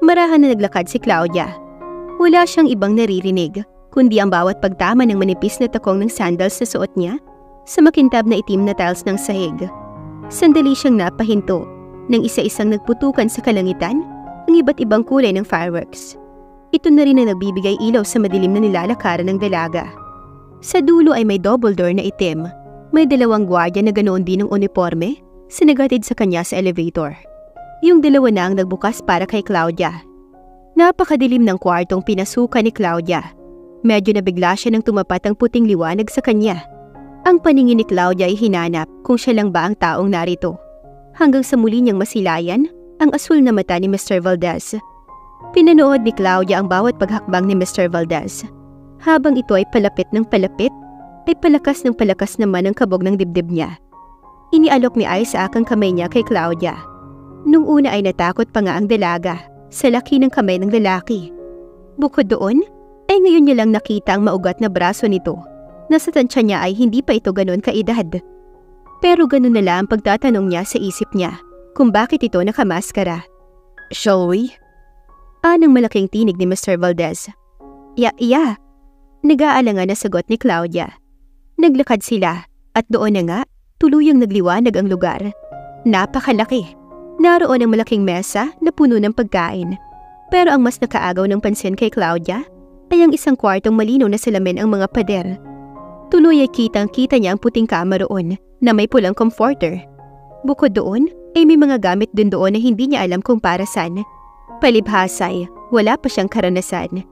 Speaker 1: Marahan na naglakad si Claudia. Wala siyang ibang naririnig, kundi ang bawat pagtama ng manipis na takong ng sandals na suot niya sa makintab na itim na tiles ng sahig. Sandali siyang napahinto nang isa-isang nagputukan sa kalangitan ang iba't ibang kulay ng fireworks. Ito na rin ang nagbibigay ilaw sa madilim na nilalakaran ng dalaga. Sa dulo ay may double door na itim. May 2 gwardiya na ganoon din ng uniforme sinagatid sa kanya sa elevator. Yung 2 na ang nagbukas para kay Claudia. Napakadilim ng kwartong pinasukan ni Claudia. Medyo nabigla siya nang tumapat ang puting liwanag sa kanya. Ang paningin ni Claudia ay hinanap kung siya lang ba ang taong narito. Hanggang sa muli niyang masilayan ang asul na mata ni Mr. Valdez. Pinanood ni Claudia ang bawat paghakbang ni Mr. Valdez. Habang ito ay palapit ng palapit, ay palakas ng palakas naman ang kabog ng dibdib niya. Inialok ni Isaac ang kamay niya kay Claudia. Nung una ay natakot pa nga ang dalaga sa laki ng kamay ng lalaki. Bukod doon, ay ngayon niya lang nakita ang maugat na braso nito na sa tansya niya ay hindi pa ito ganon kaedad. Pero ganun na lang ang pagtatanong niya sa isip niya kung bakit ito nakamaskara.
Speaker 2: Shall we?
Speaker 1: Anang malaking tinig ni Mr. Valdez. Yeah. Nag-aalangan na sagot ni Claudia. Naglakad sila at doon na nga, tuluyang nagliwanag ang lugar. Napakalaki. Naroon ang malaking mesa na puno ng pagkain. Pero ang mas nakaagaw ng pansin kay Claudia ay ang isang kwartong malinaw na salamin ang mga pader. Tuloy ay kitang-kita niya ang puting kama roon na may pulang comforter. Bukod doon, ay may mga gamit din doon na hindi niya alam kung para saan. Palibhasay, wala pa siyang karanasan.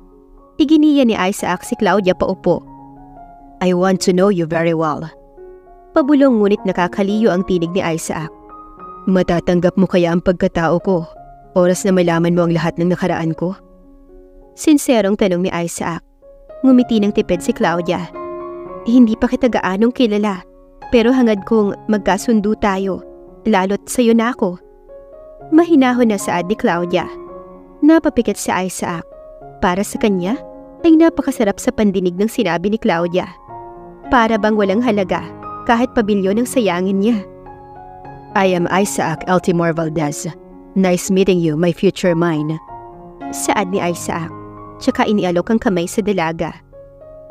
Speaker 1: Iginiya ni Isaac si Claudia paupo.
Speaker 2: I want to know you very well.
Speaker 1: Pabulong ngunit nakakaliyo ang tinig ni Isaac.
Speaker 2: Matatanggap mo kaya ang pagkatao ko? Oras na malaman mo ang lahat ng nakaraan ko?
Speaker 1: Sinserong tanong ni Isaac. Ngumiti ng tipid si Claudia. Hindi pa kita gaanong kilala, pero hangad kong magkasundo tayo, lalo't sa'yo na ako. Mahinahon na saad ni Claudia. Napapikit si Isaac. Para sa kanya, ay napakasarap sa pandinig ng sinabi ni Claudia. Para bang walang halaga, kahit pabilyon ang sayangin niya.
Speaker 2: I am Isaac Altimore Valdez. Nice meeting you, my future mine.
Speaker 1: Saad ni Isaac, tsaka inialok ang kamay sa dalaga.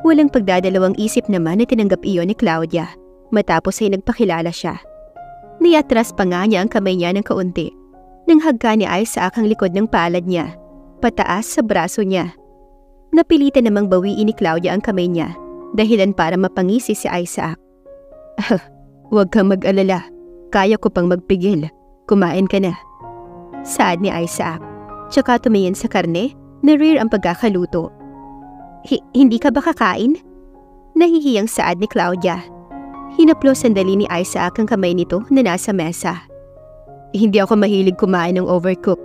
Speaker 1: Walang pagdadalawang isip naman na tinanggap iyon ni Claudia, matapos ay nagpakilala siya. Niatras pa nga niya ang kamay niya ng kaunti, nang hagka ni Isaac ang likod ng palad niya, pataas sa braso niya. Napilitan namang bawiin ni Claudia ang kamay niya, dahilan para mapangisi si Isaac.
Speaker 2: Huwag kang mag-alala, kaya ko pang magpigil, kumain ka na.
Speaker 1: Saad ni Isaac, tsaka tumingin sa karne na rare ang pagkakaluto. Hindi ka ba kakain? Nahihiyang saad ni Claudia. Hinaplos sandali ni Isaac ang kamay nito na nasa mesa.
Speaker 2: Hindi ako mahilig kumain ng overcooked.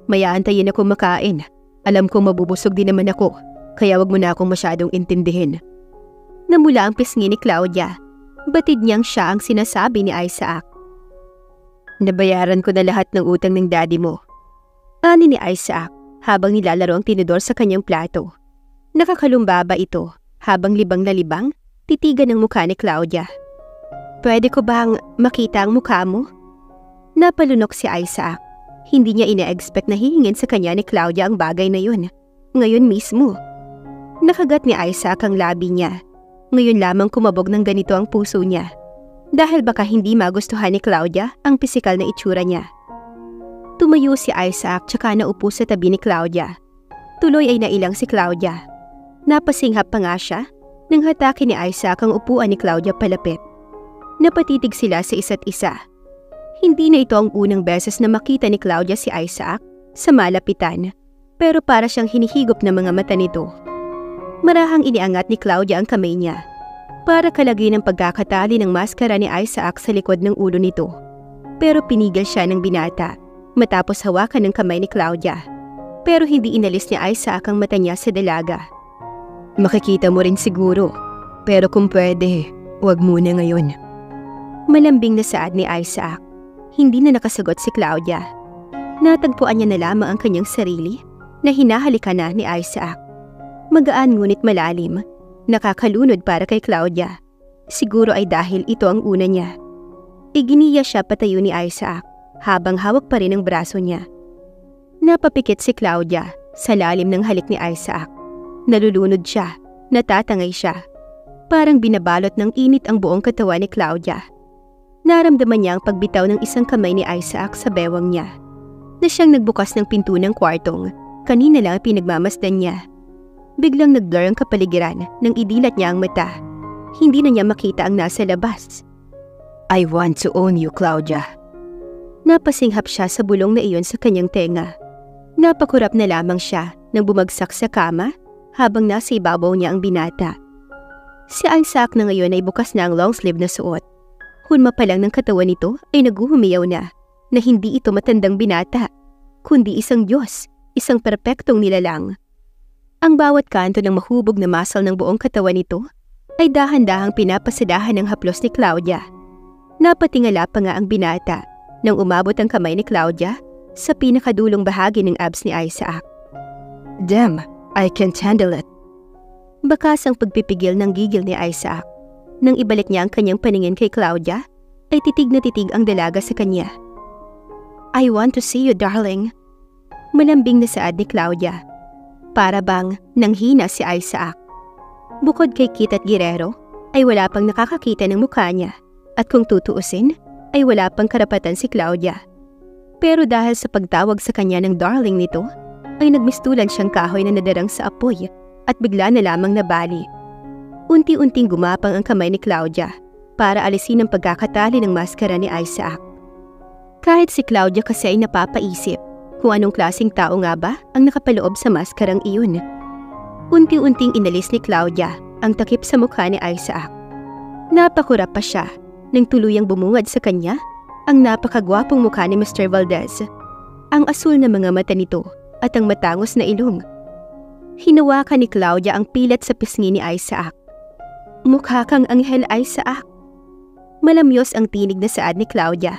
Speaker 2: Maya antayin ako makain. Alam kong mabubusog din naman ako, kaya wag mo na akong masyadong intindihin.
Speaker 1: Namula ang pisngi ni Claudia. Batid niyang siya ang sinasabi ni Isaac.
Speaker 2: Nabayaran ko na lahat ng utang ng daddy mo.
Speaker 1: Ani ni Isaac habang nilalaro ang tinidor sa kanyang plato. Nakakalumbaba ito habang libang na libang titigan ng mukha ni Claudia. Pwede ko bang makita ang mukha mo? Napalunok si Isaac. Hindi niya ina-expect na hihingin sa kanya ni Claudia ang bagay na yun. Ngayon mismo. Nakagat ni Isaac ang labi niya. Ngayon lamang kumabog ng ganito ang puso niya. Dahil baka hindi magustuhan ni Claudia ang pisikal na itsura niya. Tumayo si Isaac tsaka naupo sa tabi ni Claudia. Tuloy ay nailang si Claudia. Napasinghap pa nga siya nang hatakin ni Isaac ang upuan ni Claudia palapit. Napatitig sila sa isa't isa. Hindi na ito ang unang beses na makita ni Claudia si Isaac sa malapitan, pero para siyang hinihigop ng mga mata nito. Marahang iniangat ni Claudia ang kamay niya para kalagay ng pagkakatali ng maskara ni Isaac sa likod ng ulo nito. Pero pinigil siya ng binata matapos hawakan ng kamay ni Claudia. Pero hindi inalis ni Isaac ang mata niya sa dalaga.
Speaker 2: Makikita mo rin siguro, pero kung pwede, wag muna ngayon.
Speaker 1: Malambing na saad ni Isaac. Hindi na nakasagot si Claudia. Natagpuan niya na lamang ang kanyang sarili na hinahalikan na ni Isaac. Magaan ngunit malalim, nakakalunod para kay Claudia. Siguro ay dahil ito ang una niya. Iginiya siya patayo ni Isaac habang hawak pa rin ang braso niya. Napapikit si Claudia sa lalim ng halik ni Isaac. Nalulunod siya, natatangay siya. Parang binabalot ng init ang buong katawan ni Claudia. Naramdaman niya ang pagbitaw ng isang kamay ni Isaac sa bewang niya, na siyang nagbukas ng pinto ng kwartong kanina lang pinagmamasdan niya. Biglang nag-blur ang kapaligiran nang idilat niya ang mata. Hindi na niya makita ang nasa labas.
Speaker 2: I want to own you, Claudia.
Speaker 1: Napasinghap siya sa bulong na iyon sa kanyang tenga. Napakurap na lamang siya nang bumagsak sa kama habang nasa ibabaw niya ang binata. Si Isaac na ngayon ay bukas na ang long sleeve na suot. Hulma pa lang ng katawan nito ay naguhumiyaw na hindi ito matandang binata, kundi isang Diyos, isang perpektong nilalang. Ang bawat kanto ng mahubog na muscle ng buong katawan nito ay dahan-dahang pinapasadahan ng haplos ni Claudia. Napatingala pa nga ang binata nang umabot ang kamay ni Claudia sa pinakadulong bahagi ng abs ni Isaac.
Speaker 2: Damn, I can't handle it.
Speaker 1: Bakas ang pagpipigil ng gigil ni Isaac. Nang ibalik niya ang kanyang paningin kay Claudia, ay titig na titig ang dalaga sa kanya. I want to see you, darling. Malambing na saad ni Claudia. Para bang nanghina si Isaac. Bukod kay Kit at Guerrero, ay wala pang nakakakita ng mukha niya. At kung tutuusin, ay wala pang karapatan si Claudia. Pero dahil sa pagtawag sa kanya ng darling nito, ay nagmistulan siyang kahoy na nadarang sa apoy at bigla na lamang nabali. Unti-unting gumapang ang kamay ni Claudia para alisin ang pagkakatali ng maskara ni Isaac. Kahit si Claudia kasi ay napapaisip kung anong klaseng tao nga ba ang nakapaloob sa maskarang iyon. Unti-unting inalis ni Claudia ang takip sa mukha ni Isaac. Napakurap pa siya nang tuluyang bumungad sa kanya ang napakagwapong mukha ni Mr. Valdez, ang asul na mga mata nito at ang matangos na ilong. Hinawakan ni Claudia ang pilat sa pisngi ni Isaac. Mukha kang anghel, Isaac. Malamyos ang tinig na saad ni Claudia.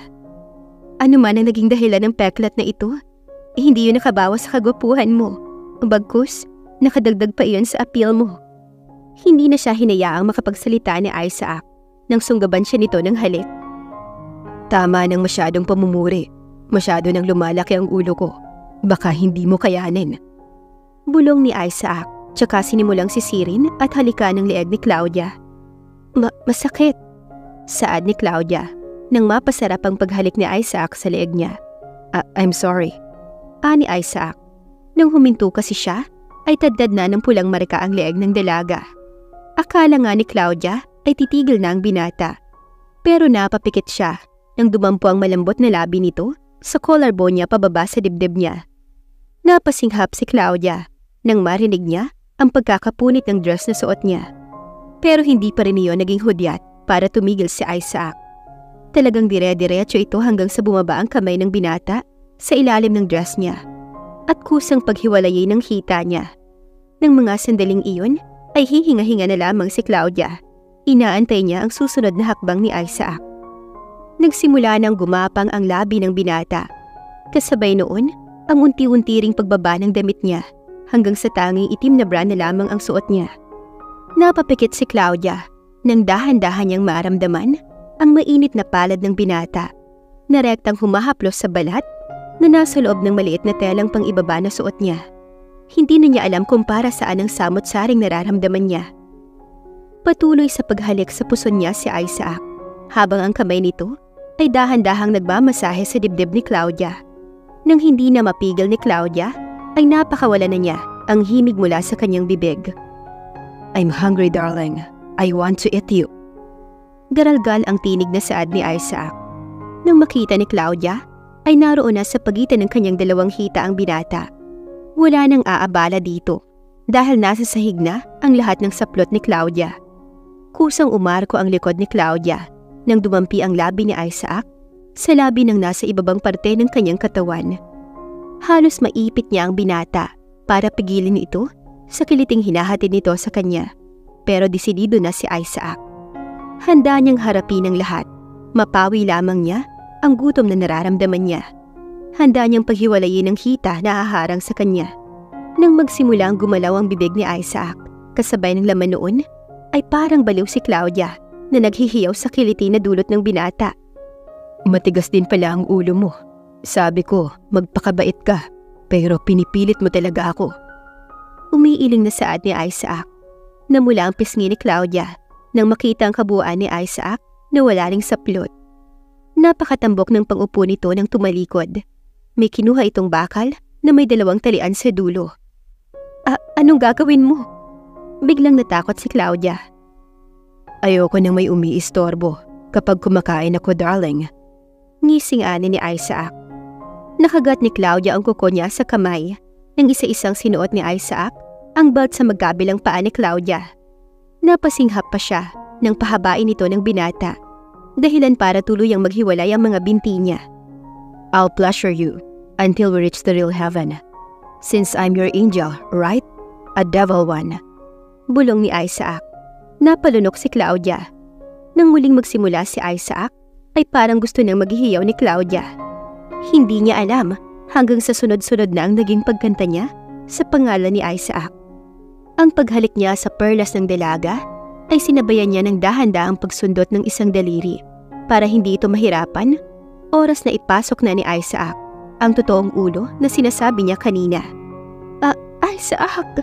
Speaker 1: Ano man ang naging dahilan ng peklat na ito, hindi yun nakabawas sa kagwapuhan mo. Bagkus, nakadagdag pa iyon sa appeal mo. Hindi na siya hinayaang makapagsalita ni Isaac nang sunggaban siya nito ng halik.
Speaker 2: Tama ng masyadong pamumuri. Masyado nang lumalaki ang ulo ko. Baka hindi mo kayanin.
Speaker 1: Bulong ni Isaac, tsaka sinimulang sisirin at halikan ng leeg ni Claudia. Masakit, saad ni Claudia nang mapasarap ang paghalik ni Isaac sa leeg niya.
Speaker 2: I'm sorry.
Speaker 1: Ani Isaac. Nang huminto kasi siya, ay tadtad na ng pulang marka ang leeg ng dalaga. Akala nga ni Claudia ay titigil na ang binata. Pero napapikit siya nang dumampo ang malambot na labi nito sa collarbone niya pababa sa dibdib niya. Napasinghap si Claudia nang marinig niya ang pagkakapunit ng dress na suot niya. Pero hindi pa rin iyon naging hudyat para tumigil si Isaac. Talagang dire-diretso ito hanggang sa bumaba ang kamay ng binata sa ilalim ng dress niya at kusang paghiwalayin ng hita niya. Nang mga sandaling iyon ay hihinga-hinga na lamang si Claudia. Inaantay niya ang susunod na hakbang ni Isaac. Nagsimula nang gumapang ang labi ng binata. Kasabay noon ang unti-unti ring pagbaba ng damit niya hanggang sa tanging itim na bra na lamang ang suot niya. Napapikit si Claudia nang dahan-dahan niyang maramdaman ang mainit na palad ng binata na rektang humahaplos sa balat na nasa loob ng maliit na telang pang-ibaba na suot niya. Hindi na niya alam kung para saan ang samot-saring nararamdaman niya. Patuloy sa paghalik sa puson niya si Isaac habang ang kamay nito ay dahan-dahang nagmamasahe sa dibdib ni Claudia. Nang hindi na mapigil ni Claudia, ay napakawala na niya ang himig mula sa kanyang bibig.
Speaker 2: I'm hungry, darling. I want to eat you.
Speaker 1: Garalgal ang tinig na saad ni Isaac. Nang makita ni Claudia, ay naroon na sa pagitan ng kanyang dalawang hita ang binata. Wala nang aabala dito dahil nasa sahig na ang lahat ng saplot ni Claudia. Kusang umarko ang likod ni Claudia nang dumampi ang labi ni Isaac sa labi ng nasa ibabang parte ng kanyang katawan. Halos maipit niya ang binata para pigilin ito sa kiliting hinahatid nito sa kanya. Pero desidido na si Isaac. Handa niyang harapin ang lahat. Mapawi lamang niya ang gutom na nararamdaman niya. Handa niyang paghiwalayin ng hita na haharang sa kanya. Nang magsimula ang gumalaw ang bibig ni Isaac, kasabay ng laman noon, ay parang baliw si Claudia na naghihiyaw sa kiliti na dulot ng binata.
Speaker 2: Matigas din pala ang ulo mo. Sabi ko, magpakabait ka, pero pinipilit mo talaga ako.
Speaker 1: Umiiling na saad ni Isaac. Namula ang pisngi ni Claudia nang makita ang kabuuan ni Isaac na wala ring saplot. Napakatambok ng pangupo nito nang tumalikod. May kinuha itong bakal na may 2 talian sa dulo. Anong gagawin mo? Biglang natakot si Claudia.
Speaker 2: Ayoko nang may umiistorbo kapag kumakain ako, darling.
Speaker 1: Ngising ani ni Isaac. Nakagat ni Claudia ang kuko niya sa kamay nang isa-isang sinuot ni Isaac ang belt sa magkabilang paa ni Claudia. Napasinghap pa siya nang pahabain ito ng binata, dahilan para tuluyang maghiwalay ang mga binti niya.
Speaker 2: I'll pleasure you until we reach the real heaven. Since I'm your angel, right? A devil one.
Speaker 1: Bulong ni Isaac. Napalunok si Claudia. Nang muling magsimula si Isaac, ay parang gusto nang maghihiyaw ni Claudia. Hindi niya alam hanggang sa sunod-sunod na ang naging pagkanta niya sa pangalan ni Isaac. Ang paghalik niya sa perlas ng dalaga ay sinabayan niya ng dahan-dahang pagsundot ng isang daliri para hindi ito mahirapan. Oras na ipasok na ni Isaac ang totoong ulo na sinasabi niya kanina. Isaac!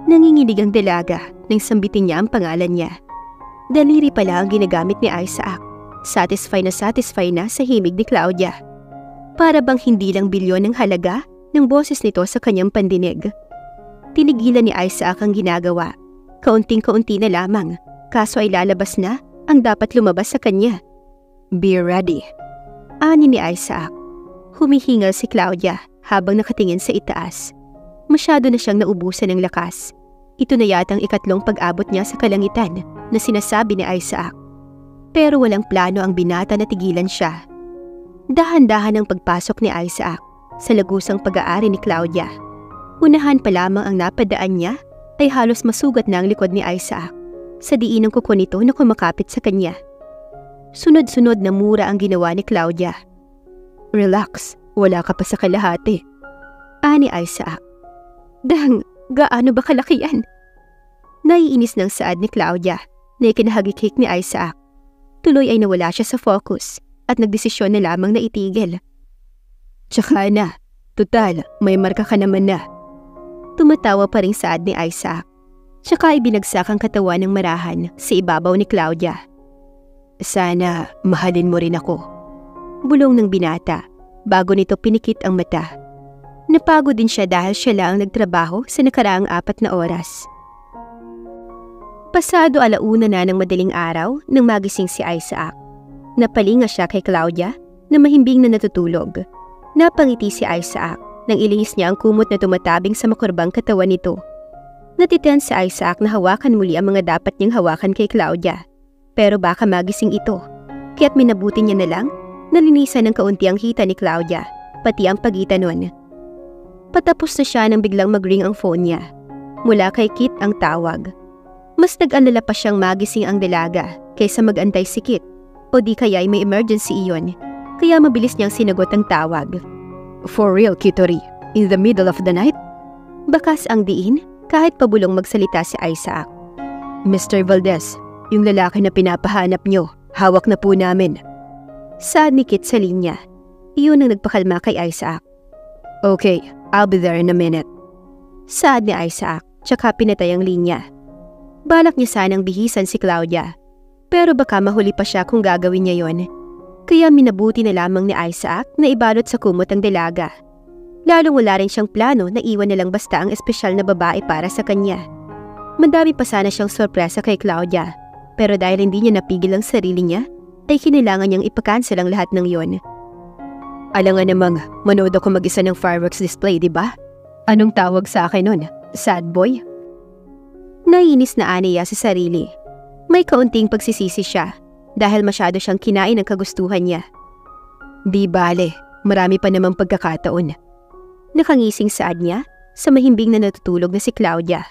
Speaker 1: Nanginginig ang dalaga nang sambitin niya ang pangalan niya. Daliri pala ang ginagamit ni Isaac. Satisfy na sa himig ni Claudia. Para bang hindi lang bilyon ng halaga ng boses nito sa kanyang pandinig. Tinigilan ni Isaac ang ginagawa. Kaunting-kaunti na lamang, kaso ay lalabas na ang dapat lumabas sa kanya. Be ready. Ani ni Isaac. Humihingal si Claudia habang nakatingin sa itaas. Masyado na siyang naubusan ng lakas. Ito na yatang ikatlong pag-abot niya sa kalangitan na sinasabi ni Isaac. Pero walang plano ang binata na tigilan siya. Dahan-dahan ang pagpasok ni Isaac sa lagusang pag-aari ni Claudia. Unahan pa lamang ang napadaan niya ay halos masugat na ang likod ni Isaac sa diin ng kuko nito na kumakapit sa kanya. Sunod-sunod na mura ang ginawa ni Claudia. Relax, wala ka pa sa kalahati. Ani Isaac. Gaano ba kalaki yan? Naiinis ng saad ni Claudia na ikinahagikik ni Isaac. Tuloy ay nawala siya sa focus at nagdesisyon na lamang na itigil. Tsaka na, total, may marka ka naman na. Tumatawa pa ring saad ni Isaac. Tsaka ibinagsak ang katawan ng marahan sa ibabaw ni Claudia. Sana mahalin mo rin ako. Bulong ng binata bago nito pinikit ang mata. Napagod din siya dahil siya lang nagtrabaho sa nakaraang 4 na oras. Pasado 1:00 na ng madaling araw nang magising si Isaac. Napalinga siya kay Claudia na mahimbing na natutulog. Napangiti si Isaac nang ilihis niya ang kumot na tumatabing sa makurbang katawan nito. Natitiyan si Isaac na hawakan muli ang mga dapat niyang hawakan kay Claudia. Pero baka magising ito, kaya't minabuti niya na lang nalinisan ng kaunti ang hita ni Claudia, pati ang pagitan nun. Patapos na siya nang biglang mag-ring ang phone niya. Mula kay Kit ang tawag. Mas nag-alala pa siyang magising ang dalaga kaysa mag-antay si Kit, o di kaya ay may emergency iyon, kaya mabilis niyang sinagot ang tawag. For real, Kitori? In the middle of the night? Bakas ang diin kahit pabulong magsalita si Isaac. Mr. Valdez, yung lalaki na pinapahanap niyo, hawak na po namin. Saad ni Kit sa linya. Iyon ang nagpakalma kay Isaac. Okay, I'll be there in a minute. Saad ni Isaac, tsaka pinatay ang linya. Balak niya sanang bihisan si Claudia, pero baka mahuli pa siya kung gagawin niya yon. Kaya minabuti na lamang ni Isaac na ibalot sa kumot ang dalaga. Lalong wala rin siyang plano na iwan na lang basta ang espesyal na babae para sa kanya. Mandami pa sana siyang sorpresa kay Claudia, pero dahil hindi niya napigil ang sarili niya, ay kinailangan niyang ipakansel ang lahat ng yon. Alangan namang manood ako mag-isa ng fireworks display, di ba? Anong tawag sa akin nun? Sad boy? Naiinis na aniya sa sarili. May kaunting pagsisisi siya dahil masyado siyang kinain ng kagustuhan niya. Di bale, marami pa namang pagkakataon. Nakangising saad niya sa mahimbing na natutulog na si Claudia.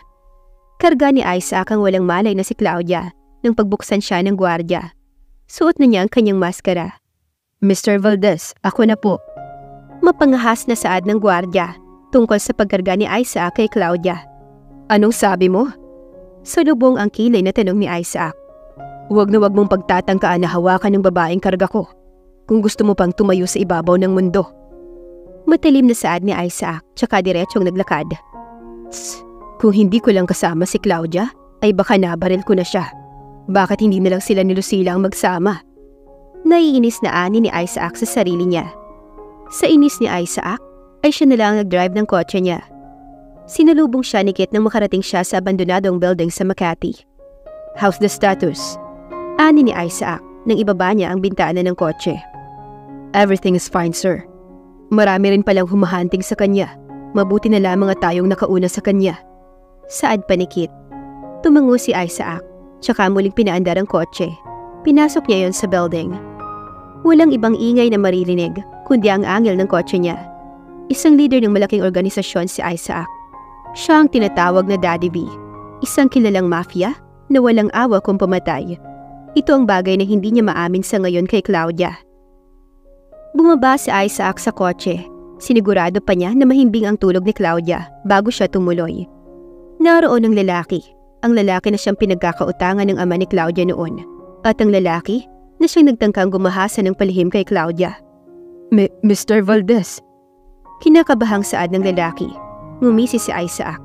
Speaker 1: Karga ni Isaac ang walang malay na si Claudia nang pagbuksan siya ng gwardya. Suot na niya ang kanyang maskara. Mr. Valdez, ako na po. Mapangahas na saad ng gwardya tungkol sa pagkarga ni Isaac kay Claudia. Anong sabi mo? Salubong ang kilay na tanong ni Isaac. Huwag na huwag mong pagtatangkaan na hawakan ng babaeng karga ko kung gusto mo pang tumayo sa ibabaw ng mundo. Matalim na saad ni Isaac tsaka diretsong naglakad. Kung hindi ko lang kasama si Claudia, ay baka nabaril ko na siya. Bakit hindi na lang sila ni Lucila ang magsama? Naiinis na ani ni Isaac sa sarili niya. Sa inis ni Isaac, ay siya na lang nag-drive ng kotse niya. Sinalubong siya ni Kit nang makarating siya sa abandonadong building sa Makati. How's the status? Ani ni Isaac nang ibaba niya ang bintana ng kotse. Everything is fine, sir. Marami rin palang humahanting sa kanya. Mabuti na lamang at tayong nakauna sa kanya. Saad pa ni Kit. Tumango si Isaac, tsaka muling pinaandar ang kotse. Pinasok niya yon sa building. Walang ibang ingay na maririnig, kundi ang angel ng kotse niya. Isang leader ng malaking organisasyon si Isaac. Siya ang tinatawag na Daddy V, isang kilalang mafia na walang awa kung pumatay. Ito ang bagay na hindi niya maamin sa ngayon kay Claudia. Bumaba si Isaac sa kotse. Sinigurado pa niya na mahimbing ang tulog ni Claudia bago siya tumuloy. Naroon ang lalaki na siyang pinagkakautangan ng ama ni Claudia noon, at ang lalaki na siyang nagtangkang gumahasa ng palihim kay Claudia.
Speaker 2: Mr. Valdez.
Speaker 1: Kinakabahang saad ng lalaki. Ngumisi si Isaac.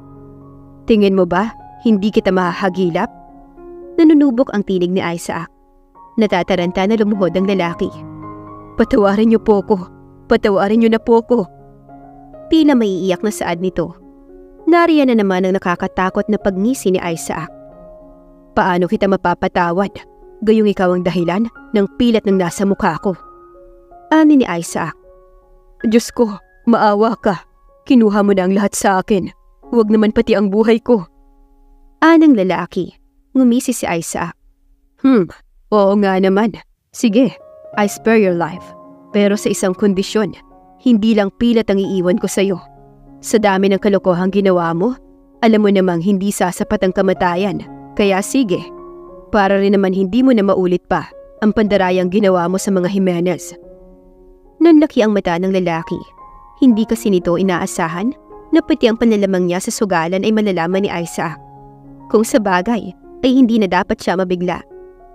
Speaker 2: Tingin mo ba, hindi kita mahahagilap?
Speaker 1: Nanunubok ang tinig ni Isaac. Natataranta na lumuhod ang lalaki.
Speaker 2: Patawarin niyo po ko. Patawarin niyo na po ko.
Speaker 1: Tila maiiyak na saad nito. Nariyan na naman ang nakakatakot na pagngisi ni Isaac.
Speaker 2: Paano kita mapapatawad? Gayong ikaw ang dahilan ng pilat ng nasa mukha ko.
Speaker 1: Ani ni Isaac.
Speaker 2: Diyos ko, maawa ka. Kinuha mo na ang lahat sa akin. Huwag naman pati ang buhay ko.
Speaker 1: Anang lalaki. Ngumisi si Isaac.
Speaker 2: Oo nga naman. Sige, I spare your life. Pero sa isang kondisyon, hindi lang pilat ang iiwan ko sa'yo. Sa dami ng kalokohang ginawa mo, alam mo namang hindi sasapat ang kamatayan. Kaya sige, para rin naman hindi mo na maulit pa ang pandarayang ginawa mo sa mga Jimenez.
Speaker 1: Nanlaki ang mata ng lalaki. Hindi kasi nito inaasahan na pati ang panlalamang niya sa sugalan ay malalaman ni Isaac. Kung sa bagay, ay hindi na dapat siya mabigla.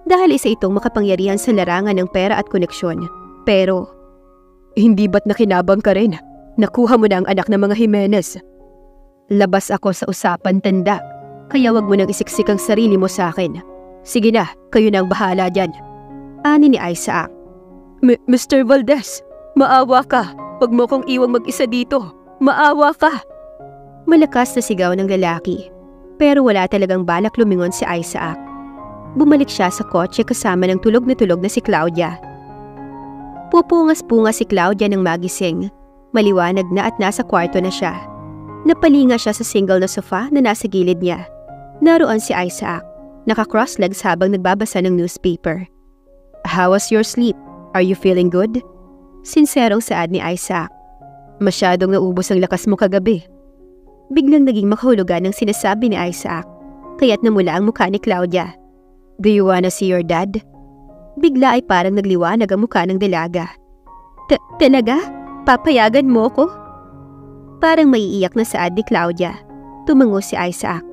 Speaker 1: Dahil isa itong makapangyarihan sa larangan ng pera at koneksyon. Pero,
Speaker 2: hindi ba't nakinabang ka rin? Nakuha mo na ang anak ng mga Jimenez. Labas ako sa usapan, tanda. Kaya wag mo nang isiksik ang sarili mo sa akin. Sige na, kayo na ang bahala dyan.
Speaker 1: Ani ni Isaac.
Speaker 2: Mr. Valdez, maawa ka. Wag mo kong iwang mag-isa dito. Maawa ka.
Speaker 1: Malakas na sigaw ng lalaki. Pero wala talagang balak lumingon si Isaac. Bumalik siya sa kotse kasama ng tulog na si Claudia. Pupungas-pungas si Claudia ng magising. Maliwanag na at nasa kwarto na siya. Napalinga siya sa single na sofa na nasa gilid niya. Naroon si Isaac. Naka-cross legs habang nagbabasa ng newspaper.
Speaker 2: How was your sleep? Are you feeling good?
Speaker 1: Sinserong saad ni Isaac.
Speaker 2: Masyadong naubos ang lakas mo kagabi.
Speaker 1: Biglang naging makahulugan ang sinasabi ni Isaac. Kaya't namula ang mukha ni Claudia.
Speaker 2: Do you wanna see your dad?
Speaker 1: Bigla ay parang nagliwanag ang mukha ng dalaga. Talaga? Papayagan mo ko? Parang maiiyak na saad ni Claudia. Tumango si Isaac.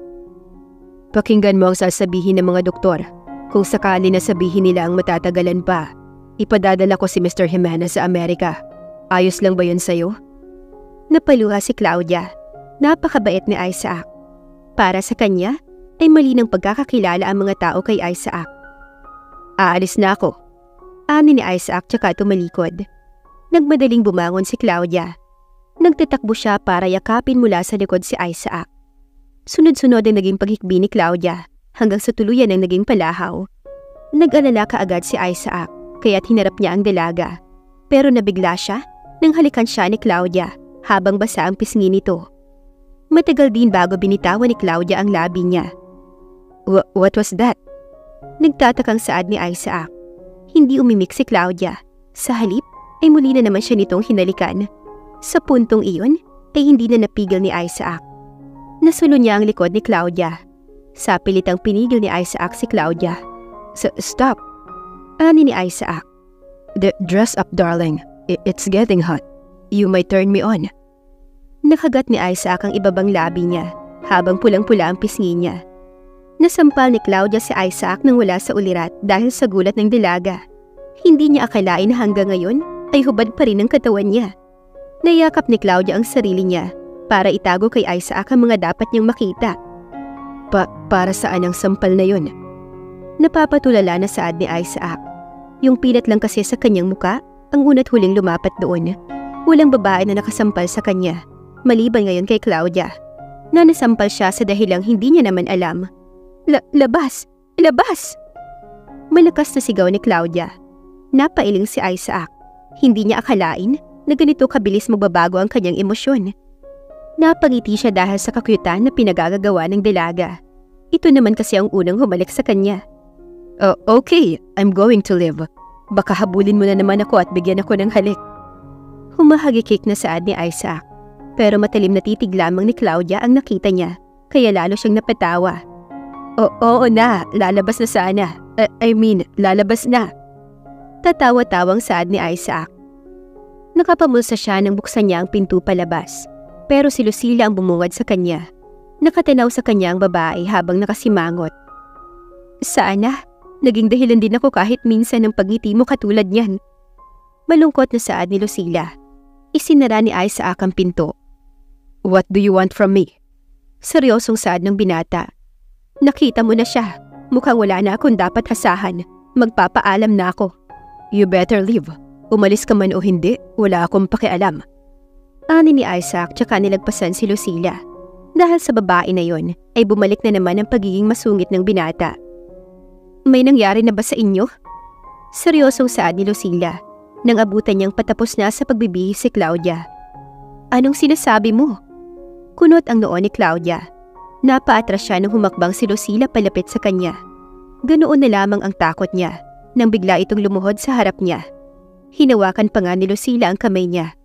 Speaker 2: Pakinggan mo ang sasabihin ng mga doktor. Kung sakali na sabihin nila ang matatagalan pa, ipadadala ko si Mr. Jimenez sa Amerika. Ayos lang ba yun sa'yo?
Speaker 1: Napaluha si Claudia. Napakabait ni Isaac. Para sa kanya, ay mali ng pagkakakilala ang mga tao kay Isaac.
Speaker 2: Aalis na ako.
Speaker 1: Ani ni Isaac tsaka tumalikod. Nagmadaling bumangon si Claudia. Nagtatakbo siya para yakapin mula sa likod si Isaac. Sunod-sunod ang naging paghikbi ni Claudia hanggang sa tuluyan ang naging palahaw. Nag-alala kaagad si Isaac kaya't hinarap niya ang dalaga. Pero nabigla siya nang halikan siya ni Claudia habang basa ang pisngi nito. Matagal din bago binitawan ni Claudia ang labi niya.
Speaker 2: What was that?
Speaker 1: Nagtatakang saad ni Isaac. Hindi umimik si Claudia. Sa halip ay muli na naman siya nitong hinalikan. Sa puntong iyon ay hindi na napigil ni Isaac. Nasulo niya ang likod ni Claudia. Sa pilitang pinigil ni Isaac si Claudia.
Speaker 2: Stop!
Speaker 1: Ani ni Isaac.
Speaker 2: Dress up, darling. It's getting hot. You might turn me on.
Speaker 1: Nakagat ni Isaac ang ibabang labi niya habang pulang-pula ang pisngi niya. Nasampal ni Claudia si Isaac nang wala sa ulirat dahil sa gulat ng dalaga. Hindi niya akalain na hanggang ngayon ay hubad pa rin ang katawan niya. Nayakap ni Claudia ang sarili niya para itago kay Isaac ang mga dapat niyang makita.
Speaker 2: Para saan ang sampal na yun?
Speaker 1: Napapatulala na saad ni Isaac. Yung pilat lang kasi sa kanyang muka ang una't huling lumapat doon. Walang babae na nakasampal sa kanya, maliban ngayon kay Claudia, na nasampal siya sa dahilang hindi niya naman alam. Labas! Labas! Malakas na sigaw ni Claudia. Napailing si Isaac. Hindi niya akalain na ganito kabilis magbabago ang kanyang emosyon. Napangiti siya dahil sa kakyutan na pinagagagawa ng dalaga. Ito naman kasi ang unang humalik sa kanya.
Speaker 2: Okay, I'm going to live. Baka habulin mo na naman ako at bigyan ako ng halik.
Speaker 1: Humahagikik na saad ni Isaac. Pero matalim na titig lamang ni Claudia ang nakita niya, kaya lalo siyang napatawa.
Speaker 2: Oo na, lalabas na sana. Lalabas na.
Speaker 1: Tatawa-tawang saad ni Isaac. Nakapamulsa siya nang buksan niya ang pinto palabas. Pero si Lucila ang bumungad sa kanya. Nakatanaw sa kanya ang babae habang nakasimangot. Sana, naging dahilan din ako kahit minsan ng pagngiti mo katulad niyan. Malungkot na saad ni Lucila. Isinara ni Isaac ang pinto.
Speaker 2: What do you want from me?
Speaker 1: Seryosong saad ng binata. Nakita mo na siya. Mukhang wala na akong dapat hasahan. Magpapaalam na ako.
Speaker 2: You better leave. Umalis ka man o hindi, wala akong pakialam.
Speaker 1: Ani ni Isaac tsaka nilagpasan si Lucila. Dahil sa babae na yon, ay bumalik na naman ang pagiging masungit ng binata. May nangyari na ba sa inyo? Seryosong saad ni Lucila nang abutan niyang patapos na sa pagbibihis si Claudia. Anong sinasabi mo? Kunot ang noo ni Claudia. Napaatras siya nang humakbang si Lucila palapit sa kanya. Ganoon na lamang ang takot niya nang bigla itong lumuhod sa harap niya. Hinawakan pa nga ni Lucila ang kamay niya.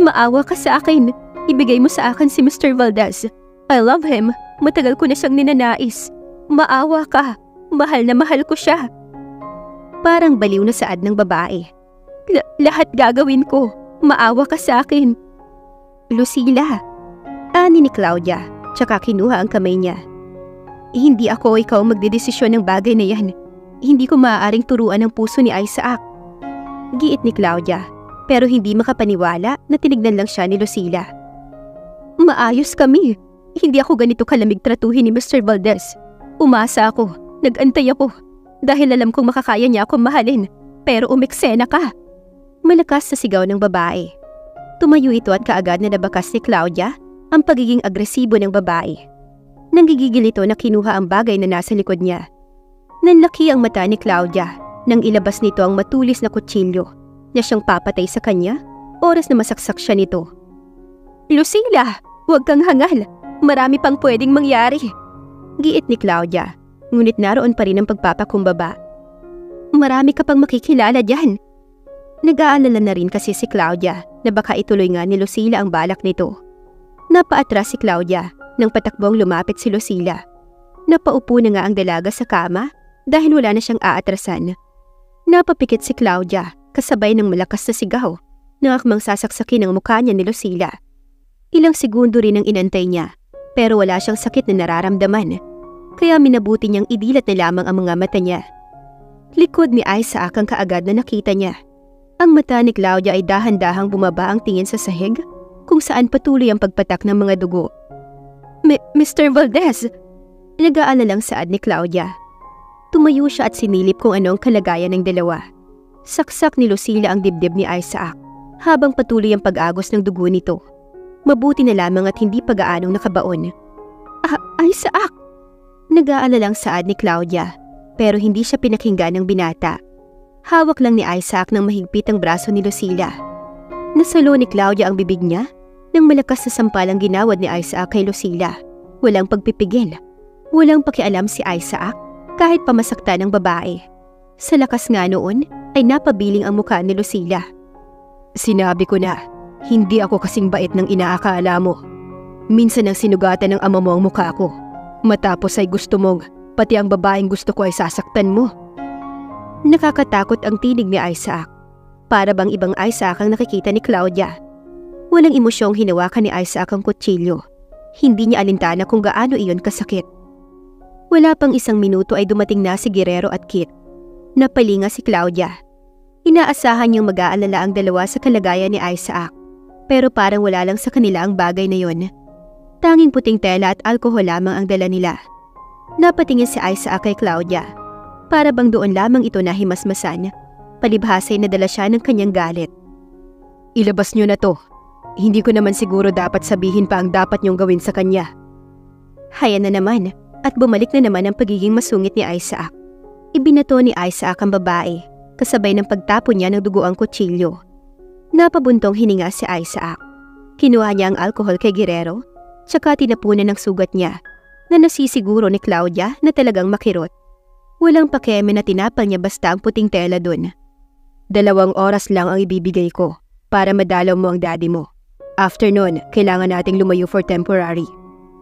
Speaker 1: Maawa ka sa akin. Ibigay mo sa akin si Mr. Valdez. I love him. Matagal ko na siyang ninanais. Maawa ka. Mahal na mahal ko siya. Parang baliw na saad ng babae. Lahat gagawin ko. Maawa ka sa akin. Lucila. Ani ni Claudia. Tsaka kinuha ang kamay niya. Hindi ako ikaw magdedesisyon ng bagay na yan. Hindi ko maaaring turuan ang puso ni Isaac. Giit ni Claudia. Pero hindi makapaniwala na tinignan lang siya ni Lucila. Maayos kami. Hindi ako ganito kalamig tratuhin ni Mr. Valdez. Umasa ako. Nag-antay ako. Dahil alam kong makakaya niya akong mahalin. Pero umeksena ka. Malakas sa sigaw ng babae. Tumayo ito at kaagad na nabakas ni Claudia ang pagiging agresibo ng babae. Nanggigigil ito na kinuha ang bagay na nasa likod niya. Nanlaki ang mata ni Claudia nang ilabas nito ang matulis na kutsilyo na siyang papatay sa kanya oras na masaksak siya nito. Lucila, huwag kang hangal. Marami pang pwedeng mangyari. Giit ni Claudia, ngunit naroon pa rin ang pagpapakumbaba. Marami ka pang makikilala dyan. Nag-aalala na rin kasi si Claudia na baka ituloy nga ni Lucila ang balak nito. Napaatras si Claudia nang patakbong lumapit si Lucila. Napaupo na nga ang dalaga sa kama dahil wala na siyang aatrasan. Napapikit si Claudia kasabay ng malakas na sigaw na akmang sasaksakin ang mukha niya ni Lucila. Ilang segundo rin ang inantay niya pero wala siyang sakit na nararamdaman kaya minabuti niyang idilat na lamang ang mga mata niya. Likod ni Isaac ang kaagad na nakita niya. Ang mata ni Claudia ay dahan-dahang bumaba ang tingin sa sahig kung saan patuloy ang pagpatak ng mga dugo. Mr. Valdez! Nag-aalalang saad ni Claudia. Tumayo siya at sinilip kung ano ang kalagayan ng dalawa. Saksak ni Lucila ang dibdib ni Isaac habang patuloy ang pag-agos ng dugo nito. Mabuti na lamang at hindi pag-aanong nakabaon. Isaac! Nag-aalalang saad ni Claudia pero hindi siya pinakinggan ng binata. Hawak lang ni Isaac ng mahigpit ang braso ni Lucila. Nasalo ni Claudia ang bibig niya nang malakas na sampalang ginawad ni Isaac kay Lucila. Walang pagpipigil. Walang pakialam si Isaac kahit pamasakta ng babae. Sa lakas nga noon ay napabiling ang mukha ni Lucila.
Speaker 2: Sinabi ko na, hindi ako kasing bait ng inaakala mo. Minsan ang sinugatan ng ama mo ang mukha ko. Matapos ay gusto mong, pati ang babaeng gusto ko ay sasaktan mo.
Speaker 1: Nakakatakot ang tinig ni Isaac. Para bang ibang Isaac ang nakikita ni Claudia. Walang emosyong hinawakan ni Isaac ang kutsilyo. Hindi niya alintana kung gaano iyon kasakit. Wala pang isang minuto ay dumating na si Guerrero at Kit. Napalinga si Claudia. Inaasahan niyang mag-aalala ang dalawa sa kalagayan ni Isaac. Pero parang wala lang sa kanila ang bagay na yon. Tanging puting tela at alkohol lamang ang dala nila. Napatingin si Isaac kay Claudia. Para bang doon lamang ito nahimasmasan. Palibhasay na dala siya ng kanyang galit.
Speaker 2: Ilabas niyo na to. Hindi ko naman siguro dapat sabihin pa ang dapat niyong gawin sa kanya.
Speaker 1: Haya na naman at bumalik na naman ang pagiging masungit ni Isaac. Ibinato ni Isaac ang babae kasabay ng pagtapon niya ng dugo ang kutsilyo. Napabuntong hininga si Isaac. Kinuha niya ang alkohol kay Guerrero tsaka tinapunan ng sugat niya na nasisiguro ni Claudia na talagang makirot. Walang pakeme na tinapal niya basta ang puting tela dun.
Speaker 2: 2 oras lang ang ibibigay ko para madalaw mo ang daddy mo. After nun, kailangan nating lumayo for temporary.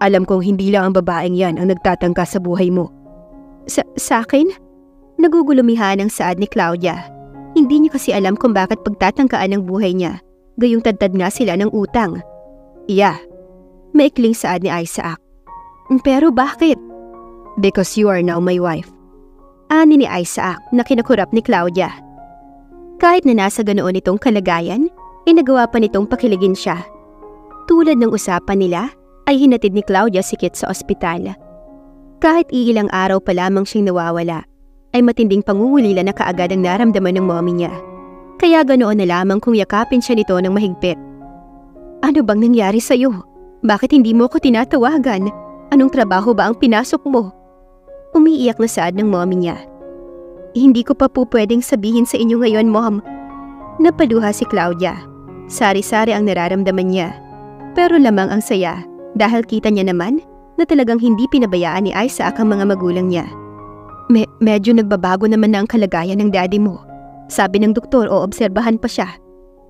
Speaker 2: Alam kong hindi lang ang babaeng yan ang nagtatangka sa buhay mo.
Speaker 1: Sa akin? Nagugulumihan ang saad ni Claudia. Hindi niya kasi alam kung bakit pagtatangkaan ng buhay niya. Gayong tadtad nga sila ng utang.
Speaker 2: Yeah.
Speaker 1: Maikling saad ni Isaac. Pero bakit?
Speaker 2: Because you are now my wife.
Speaker 1: Ani ni Isaac na kinakurap ni Claudia. Kahit na nasa ganoon itong kalagayan, nagawa pa nitong pakiligin siya. Tulad ng usapan nila, ay hinatid ni Claudia si Kit sa ospital. Kahit iilang araw pa lamang siyang nawawala, ay matinding pangungulila na kaagad ang naramdaman ng mommy niya. Kaya ganoon na lamang kung yakapin siya nito ng mahigpit. Ano bang nangyari sa'yo? Bakit hindi mo ko tinatawagan? Anong trabaho ba ang pinasok mo? Umiiyak na saad ng mommy niya. Hindi ko pa po pwedeng sabihin sa inyo ngayon, Mom. Napaluha si Claudia. Sari-sari ang nararamdaman niya. Pero lamang ang saya dahil kita niya naman na talagang hindi pinabayaan ni Isaac ang mga magulang niya. Medyo nagbabago naman na ang kalagayan ng daddy mo. Sabi ng doktor o obserbahan pa siya.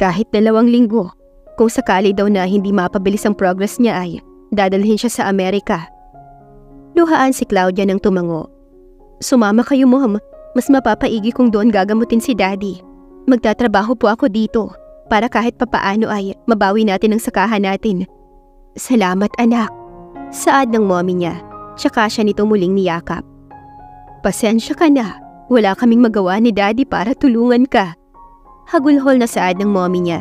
Speaker 1: Kahit 2 linggo. Kung sakali daw na hindi mapabilis ang progress niya ay dadalhin siya sa Amerika. Luhaan si Claudia ng tumango. Sumama kayo, Mom. Mas mapapaigi kung doon gagamutin si daddy. Magtatrabaho po ako dito para kahit papaano ay mabawi natin ang sakahan natin. Salamat, anak. Saad ng mommy niya, tsaka siya nito muling niyakap. Pasensya ka na, wala kaming magawa ni daddy para tulungan ka. Hagulhol na saad ng mommy niya.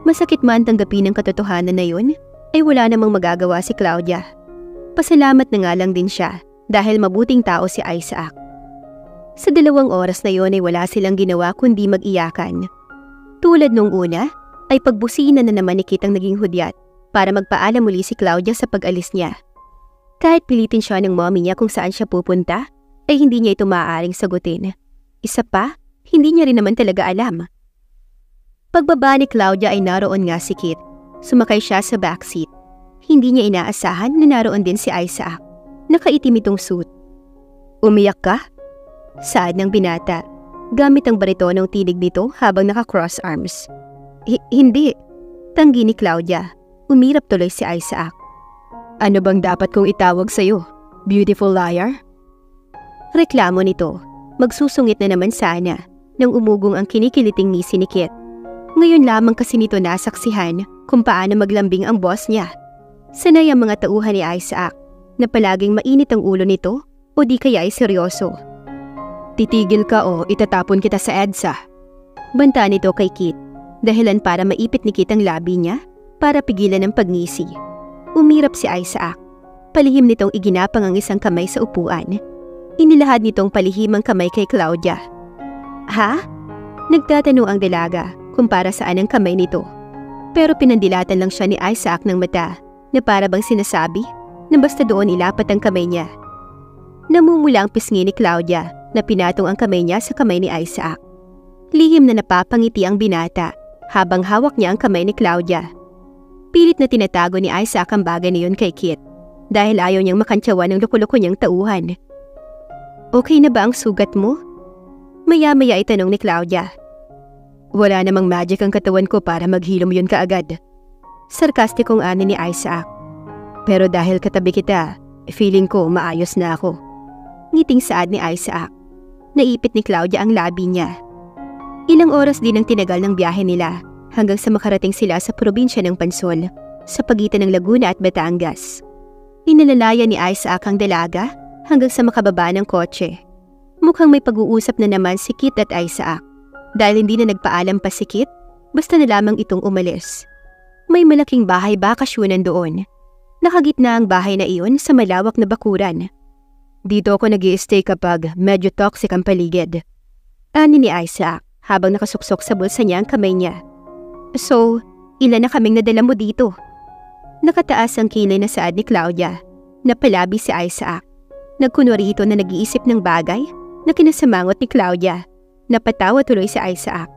Speaker 1: Masakit man tanggapin ang katotohanan na yun, ay wala namang magagawa si Claudia. Pasalamat na nga lang din siya dahil mabuting tao si Isaac. Sa 2 oras na yon ay wala silang ginawa kundi mag-iyakan. Tulad nung una, ay pagbusina na naman ni Kit ang naging hudyat para magpaalam muli si Claudia sa pag-alis niya. Kahit pilitin siya ng mommy niya kung saan siya pupunta, ay hindi niya ito maaaring sagutin. Isa pa, hindi niya rin naman talaga alam. Pagbaba ni Claudia ay naroon nga si Kit. Sumakay siya sa backseat. Hindi niya inaasahan na naroon din si Isaac. Nakaitim itong suit. Umiyak ka? Saad ng binata, gamit ang baritonong tinig nito habang naka-cross arms. Hindi. Tanggi ni Claudia. Umirap tuloy si Isaac. Ano bang dapat kong itawag sa'yo? Beautiful liar? Reklamo nito. Magsusungit na naman sana nang umugong ang kinikiliting ngisi ni Kit. Ngayon lamang kasi nito nasaksihan kung paano maglambing ang boss niya. Sanay ang mga tauhan ni Isaac na palaging mainit ang ulo nito o di kaya ay seryoso. Titigil ka o itatapon kita sa EDSA. Banta nito kay Kit, dahilan para maipit ni Kit ang labi niya para pigilan ang pagngisi. Umirap si Isaac. Palihim nitong iginapang ang isang kamay sa upuan. Inilahad nitong palihim ang kamay kay Claudia. Ha? Nagtatanong ang dalaga kung para saan ang kamay nito. Pero pinandilatan lang siya ni Isaac ng mata na para bang sinasabi na basta doon ilapat ang kamay niya. Namumula ang pisngi ni Claudia na pinatong ang kamay niya sa kamay ni Isaac. Lihim na napapangiti ang binata habang hawak niya ang kamay ni Claudia. Pilit na tinatago ni Isaac ang bagay na yun kay Kit dahil ayaw niyang makantsawan ng loko-loko niyang tauhan. Okay na ba ang sugat mo? Maya-maya itanong ni Claudia. Wala namang magic ang katawan ko para maghilom yun kaagad. Sarkastikong ani ni Isaac. Pero dahil katabi kita, feeling ko maayos na ako. Ngiting saad ni Isaac. Naipit ni Claudia ang labi niya. Ilang oras din ang tinagal ng biyahe nila hanggang sa makarating sila sa probinsya ng Pansol sa pagitan ng Laguna at Batangas. Inalalaya ni Isaac ang dalaga hanggang sa makababa ng kotse. Mukhang may pag-uusap na naman si Kit at Isaac dahil hindi na nagpaalam pa si Kit basta na lamang itong umalis. May malaking bahay bakasyonan doon. Nakagitna ang bahay na iyon sa malawak na bakuran. Dito ako nag-i-stay kapag medyo toxic ang paligid. Ani ni Isaac habang nakasuksok sa bulsa niya ang kamay niya. So, ilan na kaming nadala mo dito? Nakataas ang kilay na saad ni Claudia. Napalabi si Isaac. Nagkunwari ito na nag-iisip ng bagay na kinasamangot ni Claudia. Napatawa tuloy si Isaac.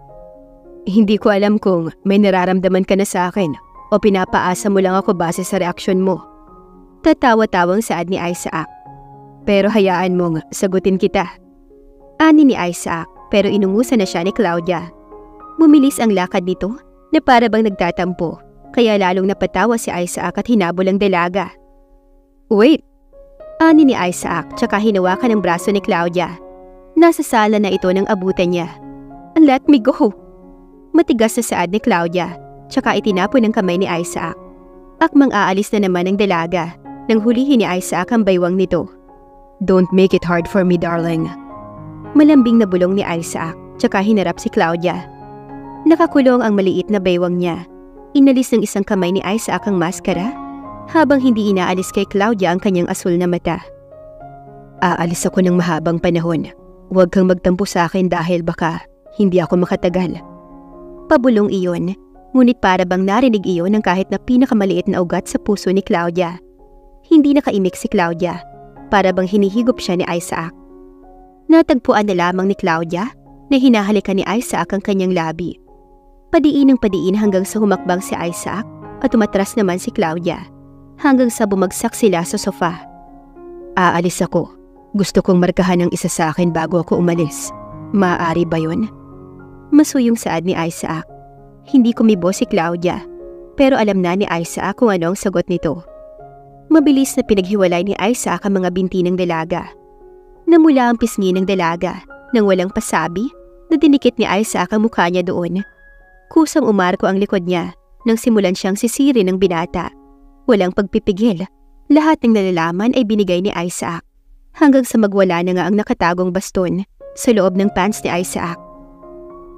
Speaker 1: Hindi ko alam kung may nararamdaman ka na sa akin o pinapaasa mo lang ako base sa reaksyon mo. Tatawa-tawang saad ni Isaac. Pero hayaan mong sagutin kita. Ani ni Isaac pero inungusan na siya ni Claudia. Bumilis ang lakad nito na para bang nagtatampo kaya lalong napatawa si Isaac at hinabol ang dalaga. Wait! Ani ni Isaac tsaka hinawakan ang braso ni Claudia. Nasa sala na ito ng abutan niya. Let me go! Matigas na saad ni Claudia tsaka itinapon ang kamay ni Isaac. Akmang aalis na naman ang dalaga nang hulihin ni Isaac ang baywang nito.
Speaker 2: Don't make it hard for me, darling.
Speaker 1: Malambing na bulong ni Isaac, tsaka hinarap si Claudia. Nakakulong ang maliit na baywang niya. Inalis ng isang kamay ni Isaac ang maskara, habang hindi inaalis kay Claudia ang kanyang asul na mata.
Speaker 2: Aalis ako ng mahabang panahon. Huwag kang magtampo sa akin dahil baka hindi ako makatagal.
Speaker 1: Pabulong iyon, ngunit para bang narinig iyon ng kahit na pinakamaliit na ugat sa puso ni Claudia. Hindi nakaimik si Claudia, para bang hinihigop siya ni Isaac. Natagpuan na lamang ni Claudia na hinahalikan ni Isaac ang kanyang labi. Padiin ng padiin hanggang sa humakbang si Isaac at umatras naman si Claudia, hanggang sa bumagsak sila sa sofa.
Speaker 2: Aalis ako. Gusto kong markahan ng isa sa akin bago ako umalis. Maaari ba yun?
Speaker 1: Masuyong saad ni Isaac. Hindi kumibo si Claudia, pero alam na ni Isaac kung ano ang sagot nito. Mabilis na pinaghiwalay ni Isaac ang mga binti ng dalaga. Namula ang pisngi ng dalaga nang walang pasabi na dinikit ni Isaac ang mukha niya doon. Kusang umarko ang likod niya nang simulan siyang sisirin ng binata. Walang pagpipigil. Lahat ng nalalaman ay binigay ni Isaac, hanggang sa magwala na nga ang nakatagong baston sa loob ng pants ni Isaac.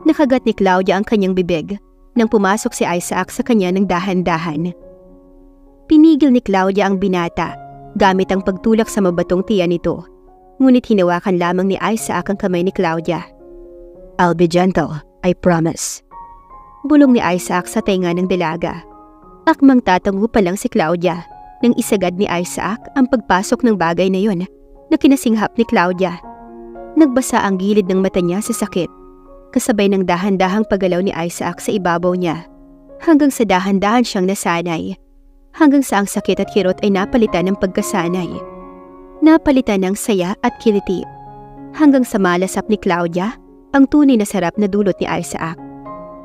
Speaker 1: Nakagat ni Claudia ang kanyang bibig nang pumasok si Isaac sa kanya ng dahan-dahan. Pinigil ni Claudia ang binata gamit ang pagtulak sa mabatong tiyan nito, ngunit hinawakan lamang ni Isaac ang kamay ni Claudia.
Speaker 2: I'll be gentle, I promise.
Speaker 1: Bulong ni Isaac sa tainga ng dalaga. Akmang tatango pa lang si Claudia nang isagad ni Isaac ang pagpasok ng bagay na yon na kinasinghap ni Claudia. Nagbasa ang gilid ng mata niya sa sakit, kasabay ng dahan-dahang paggalaw ni Isaac sa ibabaw niya, hanggang sa dahan-dahan siyang nasanay, hanggang sa ang sakit at kirot ay napalitan ng pagkasanay. Napalitan ng saya at kiliti, hanggang sa malasap ni Claudia ang tunay na sarap na dulot ni Isaac.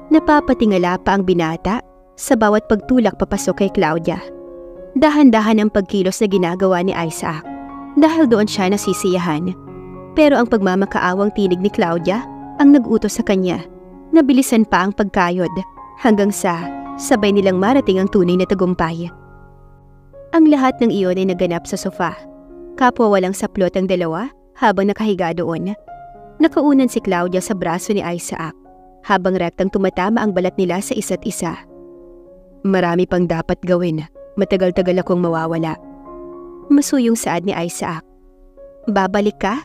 Speaker 1: Napapatingala pa ang binata sa bawat pagtulak papasok kay Claudia. Dahan-dahan ang pagkilos na ginagawa ni Isaac dahil doon siya nasisiyahan. Pero ang pagmamakaawang tinig ni Claudia ang nag-utos sa kanya na bilisan pa ang pagkayod hanggang sa sabay nilang marating ang tunay na tagumpay. Ang lahat ng iyon ay naganap sa sofa. Kapwa walang saplot ang dalawa habang nakahiga doon. Nakaunan si Claudia sa braso ni Isaac habang rektang tumatama ang balat nila sa isa't isa.
Speaker 2: Marami pang dapat gawin. Matagal-tagal akong mawawala.
Speaker 1: Masuyong saad ni Isaac. Babalik ka?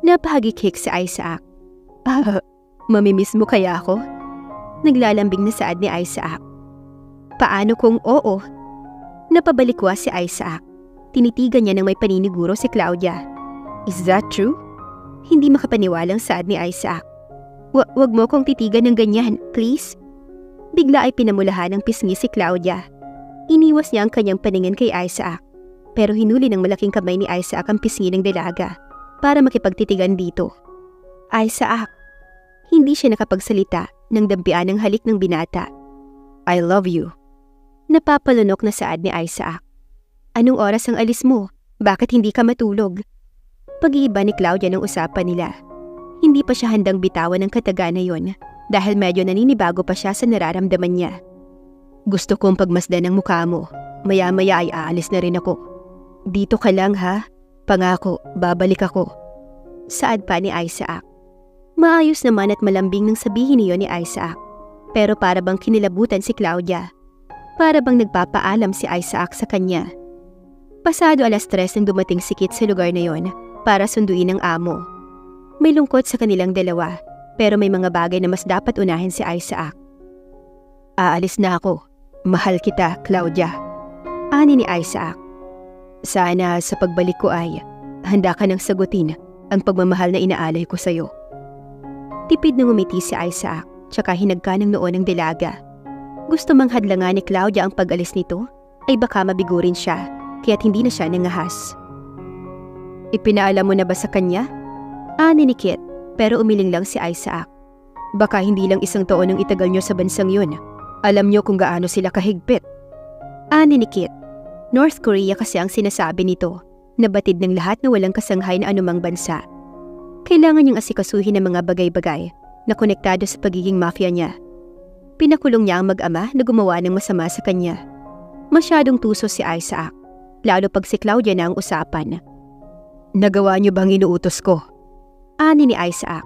Speaker 1: Napahagikik si Isaac.
Speaker 2: Mamimiss mo kaya ako?
Speaker 1: Naglalambing na saad ni Isaac. Paano kung oo? Napabalikwa si Isaac. Tinitigan niya ng may paniniguro si Claudia.
Speaker 2: Is that true?
Speaker 1: Hindi makapaniwalang saad ni Isaac. Wag mo kong titigan ng ganyan, please. Bigla ay pinamulahan ng pisngi si Claudia. Iniwas niya ang kanyang paningin kay Isaac, pero hinuli ng malaking kamay ni Isaac ang pisngi ng dalaga para makipagtitigan dito. Isaac. Hindi siya nakapagsalita nang dampian ng halik ng binata.
Speaker 2: I love you.
Speaker 1: Napapalunok na saad ni Isaac. Anong oras ang alis mo? Bakit hindi ka matulog? Pag-iiba ni Claudia ng usapan nila. Hindi pa siya handang bitawan ng kataga na yon dahil medyo naninibago pa siya sa nararamdaman niya.
Speaker 2: Gusto kong pagmasdan ang mukha mo. Maya-maya ay aalis na rin ako.
Speaker 1: Dito ka lang ha?
Speaker 2: Pangako, babalik ako.
Speaker 1: Saad pa ni Isaac. Maayos naman at malambing nang sabihin niyo ni Isaac. Pero para bang kinilabutan si Claudia. Para bang nagpapaalam si Isaac sa kanya. Pasado 3:00 nang dumating si Kit sa lugar na yon para sunduin ang amo. May lungkot sa kanilang dalawa, pero may mga bagay na mas dapat unahin si Isaac.
Speaker 2: Aalis na ako. Mahal kita, Claudia.
Speaker 1: Ani ni Isaac.
Speaker 2: Sana sa pagbalik ko ay handa ka nang sagutin ang pagmamahal na inaalay ko sa'yo.
Speaker 1: Tipid na ngumiti si Isaac, tsaka hinagka ng noo ng dalaga. Gusto mang hadlangan ni Claudia ang pag-alis nito, ay baka mabigurin siya, kaya't hindi na siya nangahas.
Speaker 2: Ipinaalam mo na ba sa kanya?
Speaker 1: Ani ni Kit, pero umiling lang si Isaac.
Speaker 2: Baka hindi lang isang taon ang itagal nyo sa bansang yun. Alam nyo kung gaano sila kahigpit.
Speaker 1: Ani ni Kit, North Korea kasi ang sinasabi nito, nabatid ng lahat na walang kasanghay na anumang bansa. Kailangan niyang asikasuhin ang mga bagay-bagay na konektado sa pagiging mafia niya. Pinakulong niya ang mag-ama na gumawa ng masama sa kanya. Masyadong tuso si Isaac. lalo pag si Claudia na ang usapan.
Speaker 2: Nagawa niyo bang inuutos ko?
Speaker 1: Ani ni Isaac.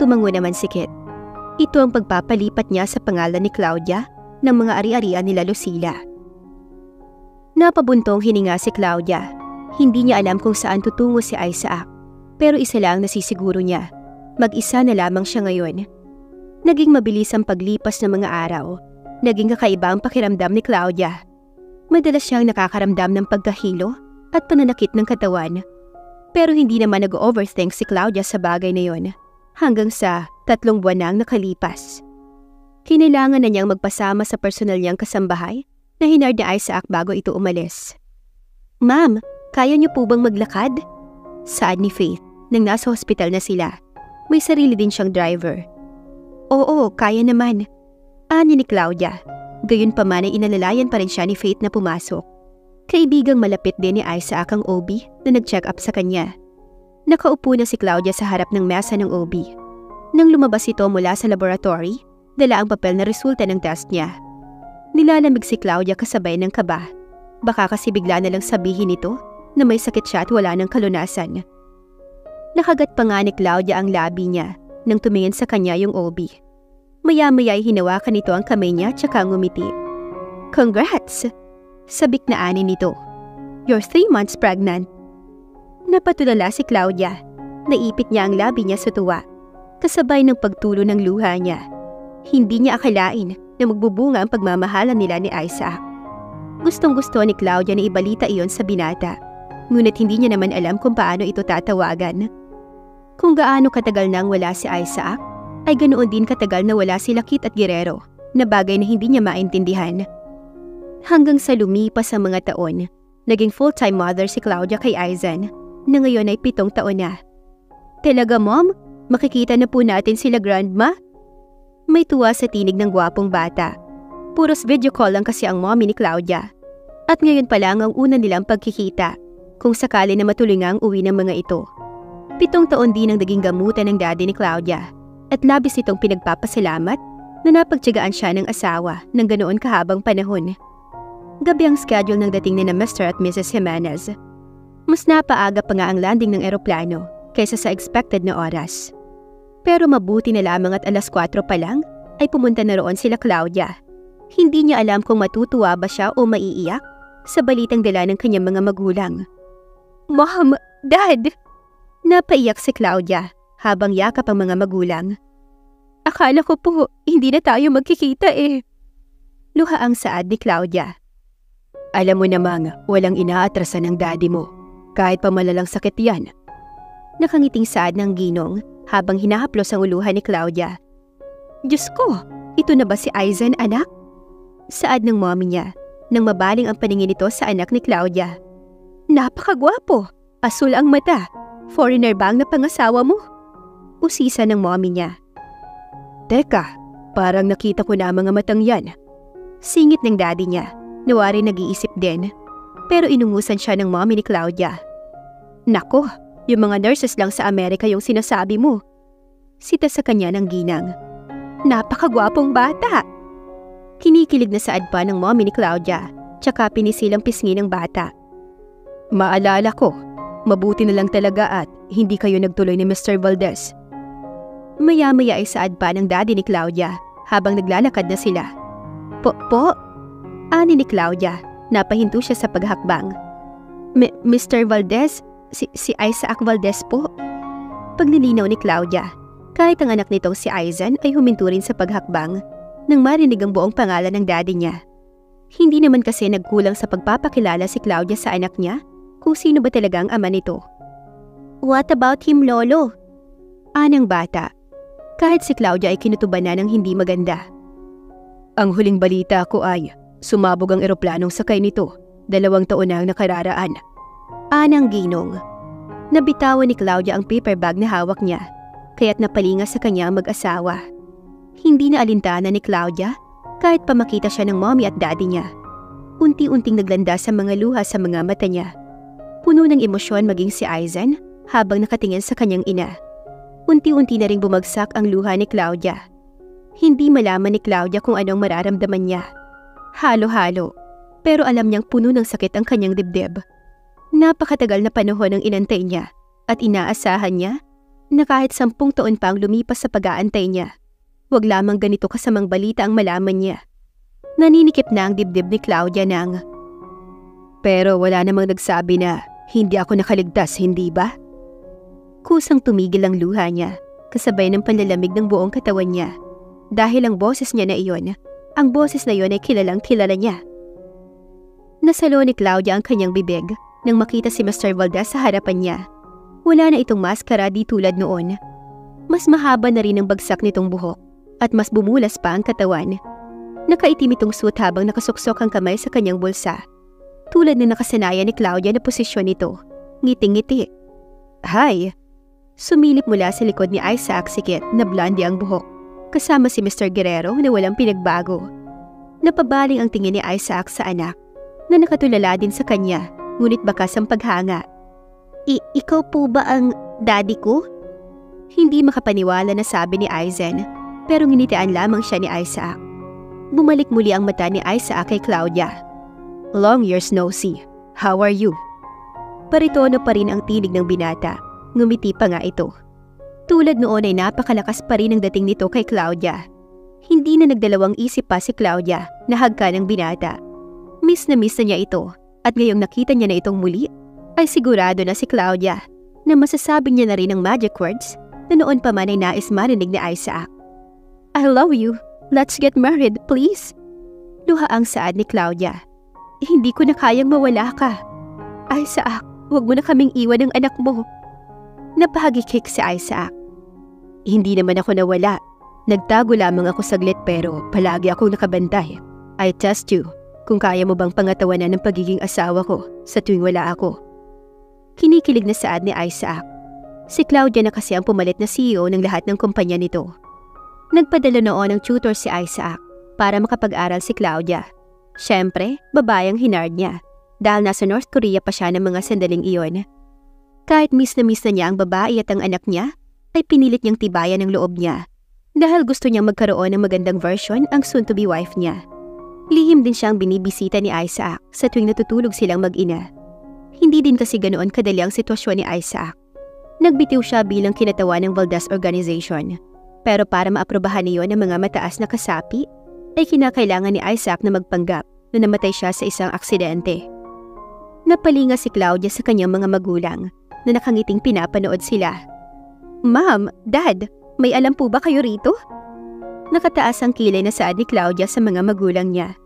Speaker 1: Tumango naman si Kit. Ito ang pagpapalipat niya sa pangalan ni Claudia ng mga ari-arian nila Lucila. Napabuntong hininga si Claudia. Hindi niya alam kung saan tutungo si Isaac. Pero isa lang nasisiguro niya. Mag-isa na lamang siya ngayon. Naging mabilis ang paglipas ng mga araw. Naging kakaiba ang pakiramdam ni Claudia. Madalas siyang nakakaramdam ng pagkahilo at pananakit ng katawan. Pero hindi naman nag-overthink si Claudia sa bagay na yon. Hanggang sa 3 buwan nang nakalipas. Kinailangan na niyang magpasama sa personal niyang kasambahay na hinard ni Isaac bago ito umalis. "Ma'am, kaya niyo po bang maglakad?" Saad ni Faith nang nasa hospital na sila. May sarili din siyang driver. "Oo, kaya naman." Ani ni Claudia. Gayunpaman ay inalalayan pa rin siya ni Faith na pumasok. Kaibigang malapit din ni Isaac ang OB na nag-check up sa kanya. Nakaupo na si Claudia sa harap ng mesa ng OB. Nang lumabas ito mula sa laboratory, dala ang papel na resulta ng test niya. Nilalamig si Claudia kasabay ng kaba. Baka kasi bigla na lang sabihin nito na may sakit siya at wala ng kalunasan. Nakagat pa nga ni Claudia ang labi niya nang tumingin sa kanya yung OB. Maya-maya ay hinawakan nito ang kamay niya tsaka ngumiti. "Congrats!" Sabik na ani nito. "You're 3 months pregnant." Napatulala si Claudia. Naipit niya ang labi niya sa tuwa. Kasabay ng pagtulo ng luha niya. Hindi niya akalain na magbubunga ang pagmamahalan nila ni Isaac. Gustong-gusto ni Claudia na ibalita iyon sa binata. Ngunit hindi niya naman alam kung paano ito tatawagan. Kung gaano katagal nang wala si Isaac, ay ganoon din katagal na wala sila Kit at Guerrero, na bagay na hindi niya maintindihan. Hanggang sa lumipas ang mga taon, naging full-time mother si Claudia kay Aizan, na ngayon ay 7 taon na. "Talaga, Mom? Makikita na po natin sila, Grandma?" May tuwa sa tinig ng gwapong bata. Puros video call lang kasi ang mommy ni Claudia. At ngayon pa lang ang una nilang pagkikita, kung sakali na matuloy nga ang uwi ng mga ito. 7 taon din ang naging gamutan ng daddy ni Claudia, at labis itong pinagpapasalamat na napagtiyagaan siya ng asawa ng ganoon kahabang panahon. Gabi ang schedule ng dating ni na Mr. at Mrs. Jimenez. Mas napaaga pa nga ang landing ng eroplano kaysa sa expected na oras. Pero mabuti na lamang at 4:00 pa lang ay pumunta na roon sila Claudia. Hindi niya alam kung matutuwa ba siya o maiiyak sa balitang dala ng kanyang mga magulang. "Mom! Dad!" Napaiyak si Claudia habang yakap ang mga magulang. "Akala ko po hindi na tayo magkikita eh." Luha ang saad ni Claudia. "Alam mo namang walang inaatrasan ng daddy mo. Kahit pa malalang sakit yan." Nakangiting saad ng ginong habang hinahaplos ang uluhan ni Claudia. "Diyos ko, ito na ba si Aizan, anak?" Saad ng mommy niya nang mabaling ang paningin nito sa anak ni Claudia. "Napakagwapo, asul ang mata. Foreigner ba ang napangasawa mo?" Usisa ng mommy niya. "Teka, parang nakita ko na ang mga matang yan." Singit ng daddy niya. Nawari nag-iisip din. Pero inungusan siya ng mommy ni Claudia. "Nako, yung mga nurses lang sa Amerika yung sinasabi mo." Sita sa kanya ng ginang. "Napakagwapong bata." Kinikilig na saad pa ng mommy ni Claudia, tsaka pinisilang pisngi ng bata. "Maalala ko, mabuti na lang talaga at hindi kayo nagtuloy ni Mr. Valdez." Maya-maya ay saad pa ng daddy ni Claudia habang naglalakad na sila. Po? Ani ni Claudia, napahinto siya sa paghakbang. Mr. Valdez? Si Isaac Valdez po?" Paglilinaw ni Claudia, kahit ang anak nitong si Aizan ay huminto rin sa paghakbang nang marinig ang buong pangalan ng daddy niya. Hindi naman kasi nagkulang sa pagpapakilala si Claudia sa anak niya kung sino ba talaga ang ama nito. "What about him, Lolo?" Anang bata. Kahit si Claudia ay kinutuban na ng hindi maganda. "Ang huling balita ko ay sumabog ang eroplanong sakay nito 2 taon na ang nakararaan." Anang ginong. Nabitawan ni Claudia ang paper bag na hawak niya, kaya't napalinga sa kanya ang mag-asawa. Hindi na alintana ni Claudia kahit pa makita siya ng mommy at daddy niya. Unti-unting naglanda sa mga luha sa mga mata niya. Puno ng emosyon maging si Aizan habang nakatingin sa kanyang ina. Unti-unti na ring bumagsak ang luha ni Claudia. Hindi malaman ni Claudia kung anong mararamdaman niya. Halo-halo. Pero alam niyang puno ng sakit ang kanyang dibdib. Napakatagal na panahon ang inantay niya at inaasahan niya na kahit 10 taon pa ang lumipas sa pag-aantay niya, wag lamang ganito kasamang balita ang malaman niya. Naninikip na ang dibdib ni Claudia ng, "Pero wala namang nagsabi na hindi ako nakaligtas, hindi ba?" Kusang tumigil ang luha niya, kasabay ng panlalamig ng buong katawan niya. Dahil ang boses niya na iyon, ang boses na iyon ay kilalang kilala niya. Nasalo ni Claudia ang kanyang bibig nang makita si Mr. Valdez sa harapan niya. Wala na itong maskara di tulad noon. Mas mahaba na rin ang bagsak nitong buhok at mas bumulas pa ang katawan. Nakaitim itong suot habang nakasuksok ang kamay sa kanyang bulsa. Tulad ng nakasanayan ni Claudia na posisyon nito, ngiting-ngiti. "Hi!" Sumilip mula sa likod ni Isaac sikit na blondie ang buhok, kasama si Mr. Guerrero na walang pinagbago. Napabaling ang tingin ni Isaac sa anak, na nakatulala din sa kanya, ngunit bakas ang paghanga. Ikaw po ba ang daddy ko?" Hindi makapaniwala na sabi ni Aizen, pero nginitian lamang siya ni Isaac. Bumalik muli ang mata ni Isaac kay Claudia. "Long years no see. How are you?" Paritono pa rin ang tinig ng binata, ngumiti pa nga ito. Tulad noon ay napakalakas pa rin ang dating nito kay Claudia. Hindi na nagdalawang isip pa si Claudia na hagka ng binata. Miss na niya ito, at ngayong nakita niya na itong muli, ay sigurado na si Claudia na masasabi niya na rin ang magic words na noon pa man ay nais marinig ni Isaac. "I love you. Let's get married, please." Luha ang saad ni Claudia. "Hindi ko na kayang mawala ka. Isaac, huwag mo na kaming iwan ng anak mo." Napahagikik si Isaac. "Hindi naman ako nawala. Nagtago lamang ako saglit pero palagi akong nakabantay. I test you. Kung kaya mo bang pangatawanan ng pagiging asawa ko sa tuwing wala ako." Kinikilig na saad ni Isaac. Si Claudia na kasi ang pumalit na CEO ng lahat ng kumpanya nito. Nagpadala noon ng tutor si Isaac para makapag-aral si Claudia. Siyempre, babae ang hinard niya dahil nasa North Korea pa siya ng mga sandaling iyon. Kahit miss na niya ang babae at ang anak niya, ay pinilit niyang tibayan ang loob niya dahil gusto niyang magkaroon ng magandang version ang soon-to-be wife niya. Lihim din siyang binibisita ni Isaac sa tuwing natutulog silang mag-ina. Hindi din kasi ganoon kadali ang sitwasyon ni Isaac. Nagbitiw siya bilang kinatawan ng Valdez Organization. Pero para maaprobahan niyo ng mga mataas na kasapi, ay kinakailangan ni Isaac na magpanggap na namatay siya sa isang aksidente. Napalinga si Claudia sa kanyang mga magulang na nakangiting pinapanood sila. "Ma'am, Dad, may alam po ba kayo rito?" Nakataas ang kilay na saad ni Claudia sa mga magulang niya.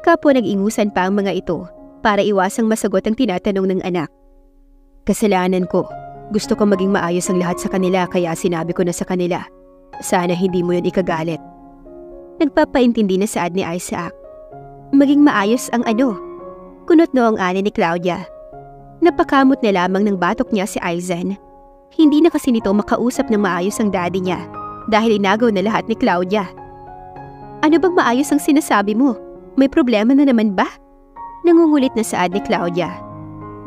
Speaker 1: Kapwa nag-ingusan pa ang mga ito para iwasang masagot ang tinatanong ng anak. "Kasalanan ko. Gusto ko maging maayos ang lahat sa kanila kaya sinabi ko na sa kanila. Sana hindi mo yun ikagalit." Nagpapaintindi na saad ni Isaac. "Maging maayos ang ano?" Kunot noong ani ni Claudia. Napakamot na lamang ng batok niya si Aizen. Hindi na kasi nito makausap ng maayos ang daddy niya dahil inagaw na lahat ni Claudia. "Ano bang maayos ang sinasabi mo? May problema na naman ba?" Nangungulit na saad ni Claudia.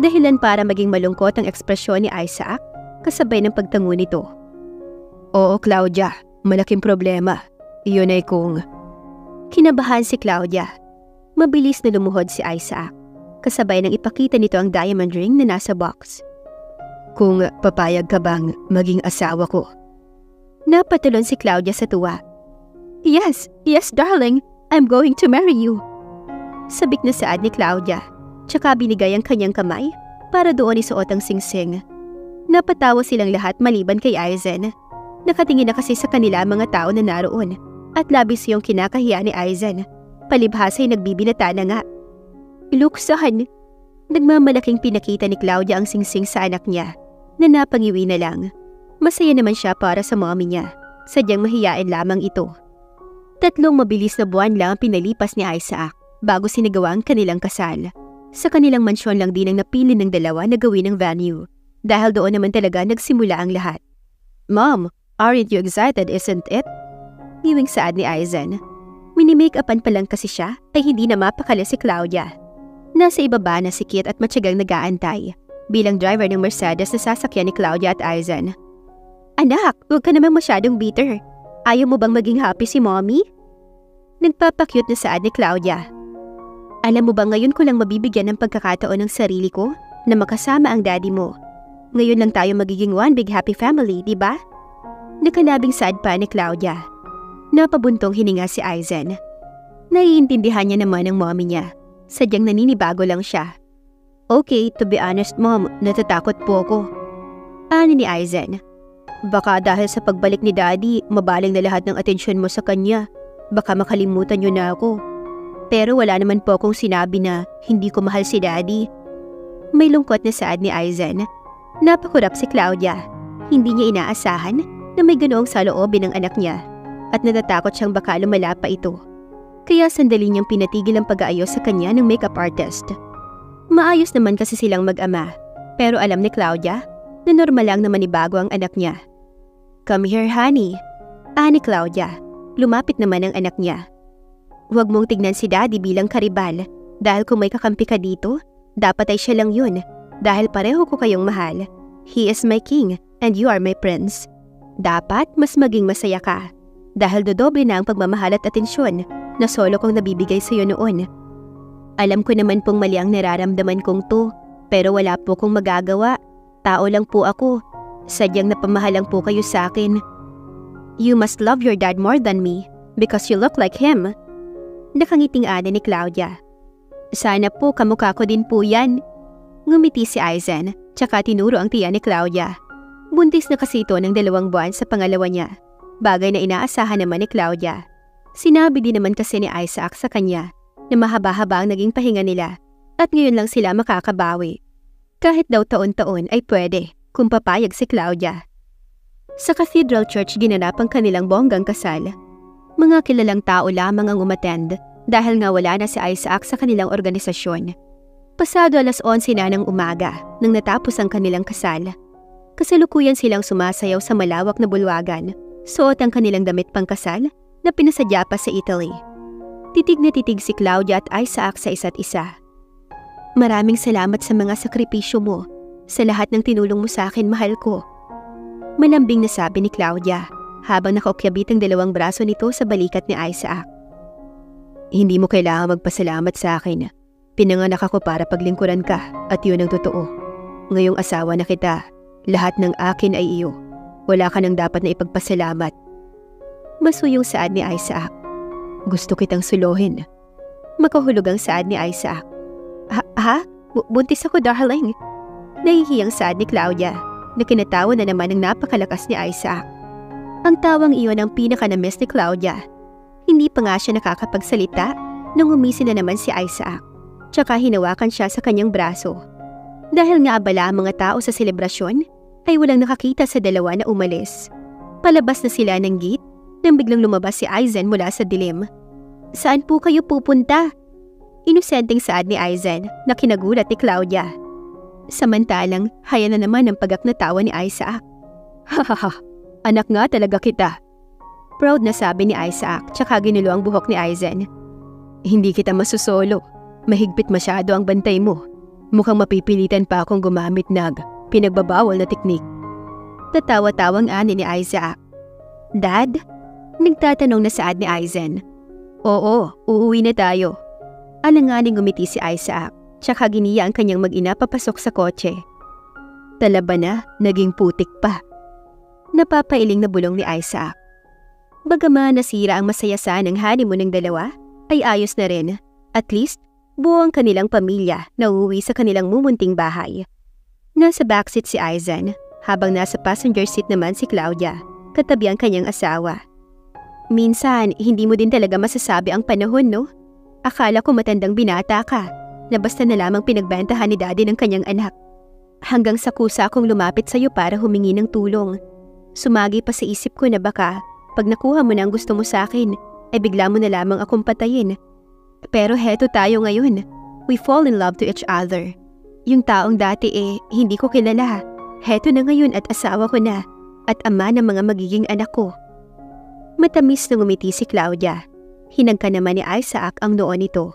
Speaker 1: Dahilan para maging malungkot ang ekspresyon ni Isaac kasabay ng pagtango nito. "Oo, Claudia, malaking problema. Iyon ay kung..." Kinabahan si Claudia. Mabilis na lumuhod si Isaac, kasabay ng ipakita nito ang diamond ring na nasa box. "Kung papayag ka bang maging asawa ko?" Napatulon si Claudia sa tuwa. Yes, darling. I'm going to marry you." Sabik na saad ni Claudia, tsaka binigay ang kanyang kamay para doon isuot ang singsing. Napatawa silang lahat maliban kay Aizen. Nakatingin na kasi sa kanila mga tao na naroon at labis yung kinakahiya ni Aizen. Palibhasa ay nagbibinata na nga. "Look, son." Nagmamalaking pinakita ni Claudia ang singsing sa anak niya na napangiwi na lang. Masaya naman siya para sa mommy niya. Sadyang mahiyain lamang ito. 3 mabilis na buwan lang ang pinalipas ni Isaac bago sinagawa ang kanilang kasal. Sa kanilang mansyon lang din ang napili ng dalawa na gawin ng venue dahil doon naman talaga nagsimula ang lahat. "Mom, aren't you excited, isn't it?" Ngiwing saad ni Aizen. Mini-make-upan pa lang kasi siya ay hindi na mapakala si Claudia. Nasa ibaba na si Kit at matyagang nag-aantay bilang driver ng Mercedes na sasakyan ni Claudia at Aizen. "Anak, huwag ka naman masyadong bitter. Ayaw mo bang maging happy si mommy?" Nagpapakyut na saad ni Claudia. Alam mo ba ngayon ko lang mabibigyan ng pagkakataon ng sarili ko na makasama ang daddy mo. Ngayon lang tayo magiging one big happy family, di ba? Nakalabing saad pa ni Claudia. Napabuntong hininga si Aizen. Naiintindihan niya naman ang mommy niya. Sadyang naninibago lang siya. Okay, to be honest mom, natatakot po ako. Ani ni Aizen. Baka dahil sa pagbalik ni daddy, mabaling na lahat ng atensyon mo sa kanya. Baka makalimutan niyo na ako. Pero wala naman po akong sinabi na hindi ko mahal si daddy. May lungkot na saad ni Aizen. Napakurap si Claudia. Hindi niya inaasahan na may ganoong saloobin ng anak niya at natatakot siyang baka lumala pa ito. Kaya sandali niyang pinatigil ang pag-aayos sa kanya ng makeup artist. Maayos naman kasi silang mag-ama, pero alam ni Claudia na normal lang na manibago ang anak niya. Come here honey, ani Claudia. Lumapit naman ang anak niya. Huwag mong tignan si daddy bilang karibal dahil kung may kakampi ka dito, dapat ay siya lang yun dahil pareho ko kayong mahal. He is my king and you are my prince. Dapat mas maging masaya ka dahil dodoble na ang pagmamahal at atensyon na solo kong nabibigay sa iyo noon. Alam ko naman pong mali ang nararamdaman kong to, pero wala po kong magagawa. Tao lang po ako. Sadyang napamahalang po kayo sa akin. You must love your dad more than me because you look like him. Nakangiting ana ni Claudia. Sana po kamukha ko din po yan. Ngumiti si Aizen, tsaka tinuro ang tiyan ni Claudia. Buntis na kasi ito ng 2 buwan sa pangalawa niya. Bagay na inaasahan naman ni Claudia. Sinabi din naman kasi ni Isaac sa kanya na mahaba-haba ang naging pahinga nila at ngayon lang sila makakabawi. Kahit daw taon-taon ay pwede kung papayag si Claudia. Sa Cathedral Church ginanap ang kanilang bonggang kasal. Mga kilalang tao lamang ang umattend dahil nga wala na si Isaac sa kanilang organisasyon. Pasado 11:00 na ng umaga nang natapos ang kanilang kasal. Kasalukuyan silang sumasayaw sa malawak na bulwagan, suot ang kanilang damit pangkasal na pinasadya pa sa Italy. Titig na titig si Claudia at Isaac sa isa't isa. Maraming salamat sa mga sakripisyo mo, sa lahat ng tinulong mo sa akin, mahal ko. Malambing na sabi ni Claudia habang nakaukyabit ang 2 braso nito sa balikat ni Isaac. Hindi mo kailangan magpasalamat sa akin. Pinanganak ako para paglingkuran ka at yun ang totoo. Ngayong asawa na kita, lahat ng akin ay iyo. Wala ka nang dapat na ipagpasalamat. Masuyong saad ni Isaac. Gusto kitang suluhin. Makahulog ang saad ni Isaac. Ha? Buntis ako, darling. Nahihiyang saad ni Claudia na kinatawa na naman ang napakalakas ni Isaac. Ang tawang iyon ang pinaka-na-miss ni Claudia. Hindi pa nga siya nakakapagsalita nang humisi na naman si Isaac. Tsaka hinawakan siya sa kanyang braso. Dahil nga abala ang mga tao sa selebrasyon, ay walang nakakita sa dalawa na umalis. Palabas na sila ng gate nang biglang lumabas si Aizen mula sa dilim. Saan po kayo pupunta? Inosenteng saad ni Aizen na kinagulat ni Claudia. Samantalang, haya na naman ang pagak na tawa ni Isaac. Hahaha, anak nga talaga kita. Proud na sabi ni Isaac tsaka ginulo ang buhok ni Aizen. Hindi kita masusolo. Mahigpit masyado ang bantay mo. Mukhang mapipilitan pa akong gumamit ng pinagbabawal na teknik. Tatawa-tawang ani ni Isaac. Dad? Nagtatanong na saad ni Aizen. Oo, uuwi na tayo. Alanganing ngumiti si Isaac, tsaka giniya ang kanyang mag-ina papasok sa kotse. Talaba na, naging putik pa. Napapailing na bulong ni Isaac. Bagaman nasira ang masaya ng honeymoon ng dalawa, ay ayos na rin. At least, buo ang kanilang pamilya na uuwi sa kanilang mumunting bahay. Nasa backseat si Aizen, habang nasa passenger seat naman si Claudia, katabi ang kanyang asawa. Minsan, hindi mo din talaga masasabi ang panahon, no? Akala ko matandang binata ka, na basta na lamang pinagbentahan ni daddy ng kanyang anak. Hanggang sa kusa akong lumapit sa'yo para humingi ng tulong. Sumagi pa sa isip ko na baka, pag nakuha mo na ang gusto mo sa akin, ay bigla mo na lamang akong patayin. Pero heto tayo ngayon. We fall in love to each other. Yung taong dati hindi ko kilala. Heto na ngayon at asawa ko na, at ama ng mga magiging anak ko. Matamis na ngumiti si Claudia. Hinagka naman ni Isaac ang noo nito.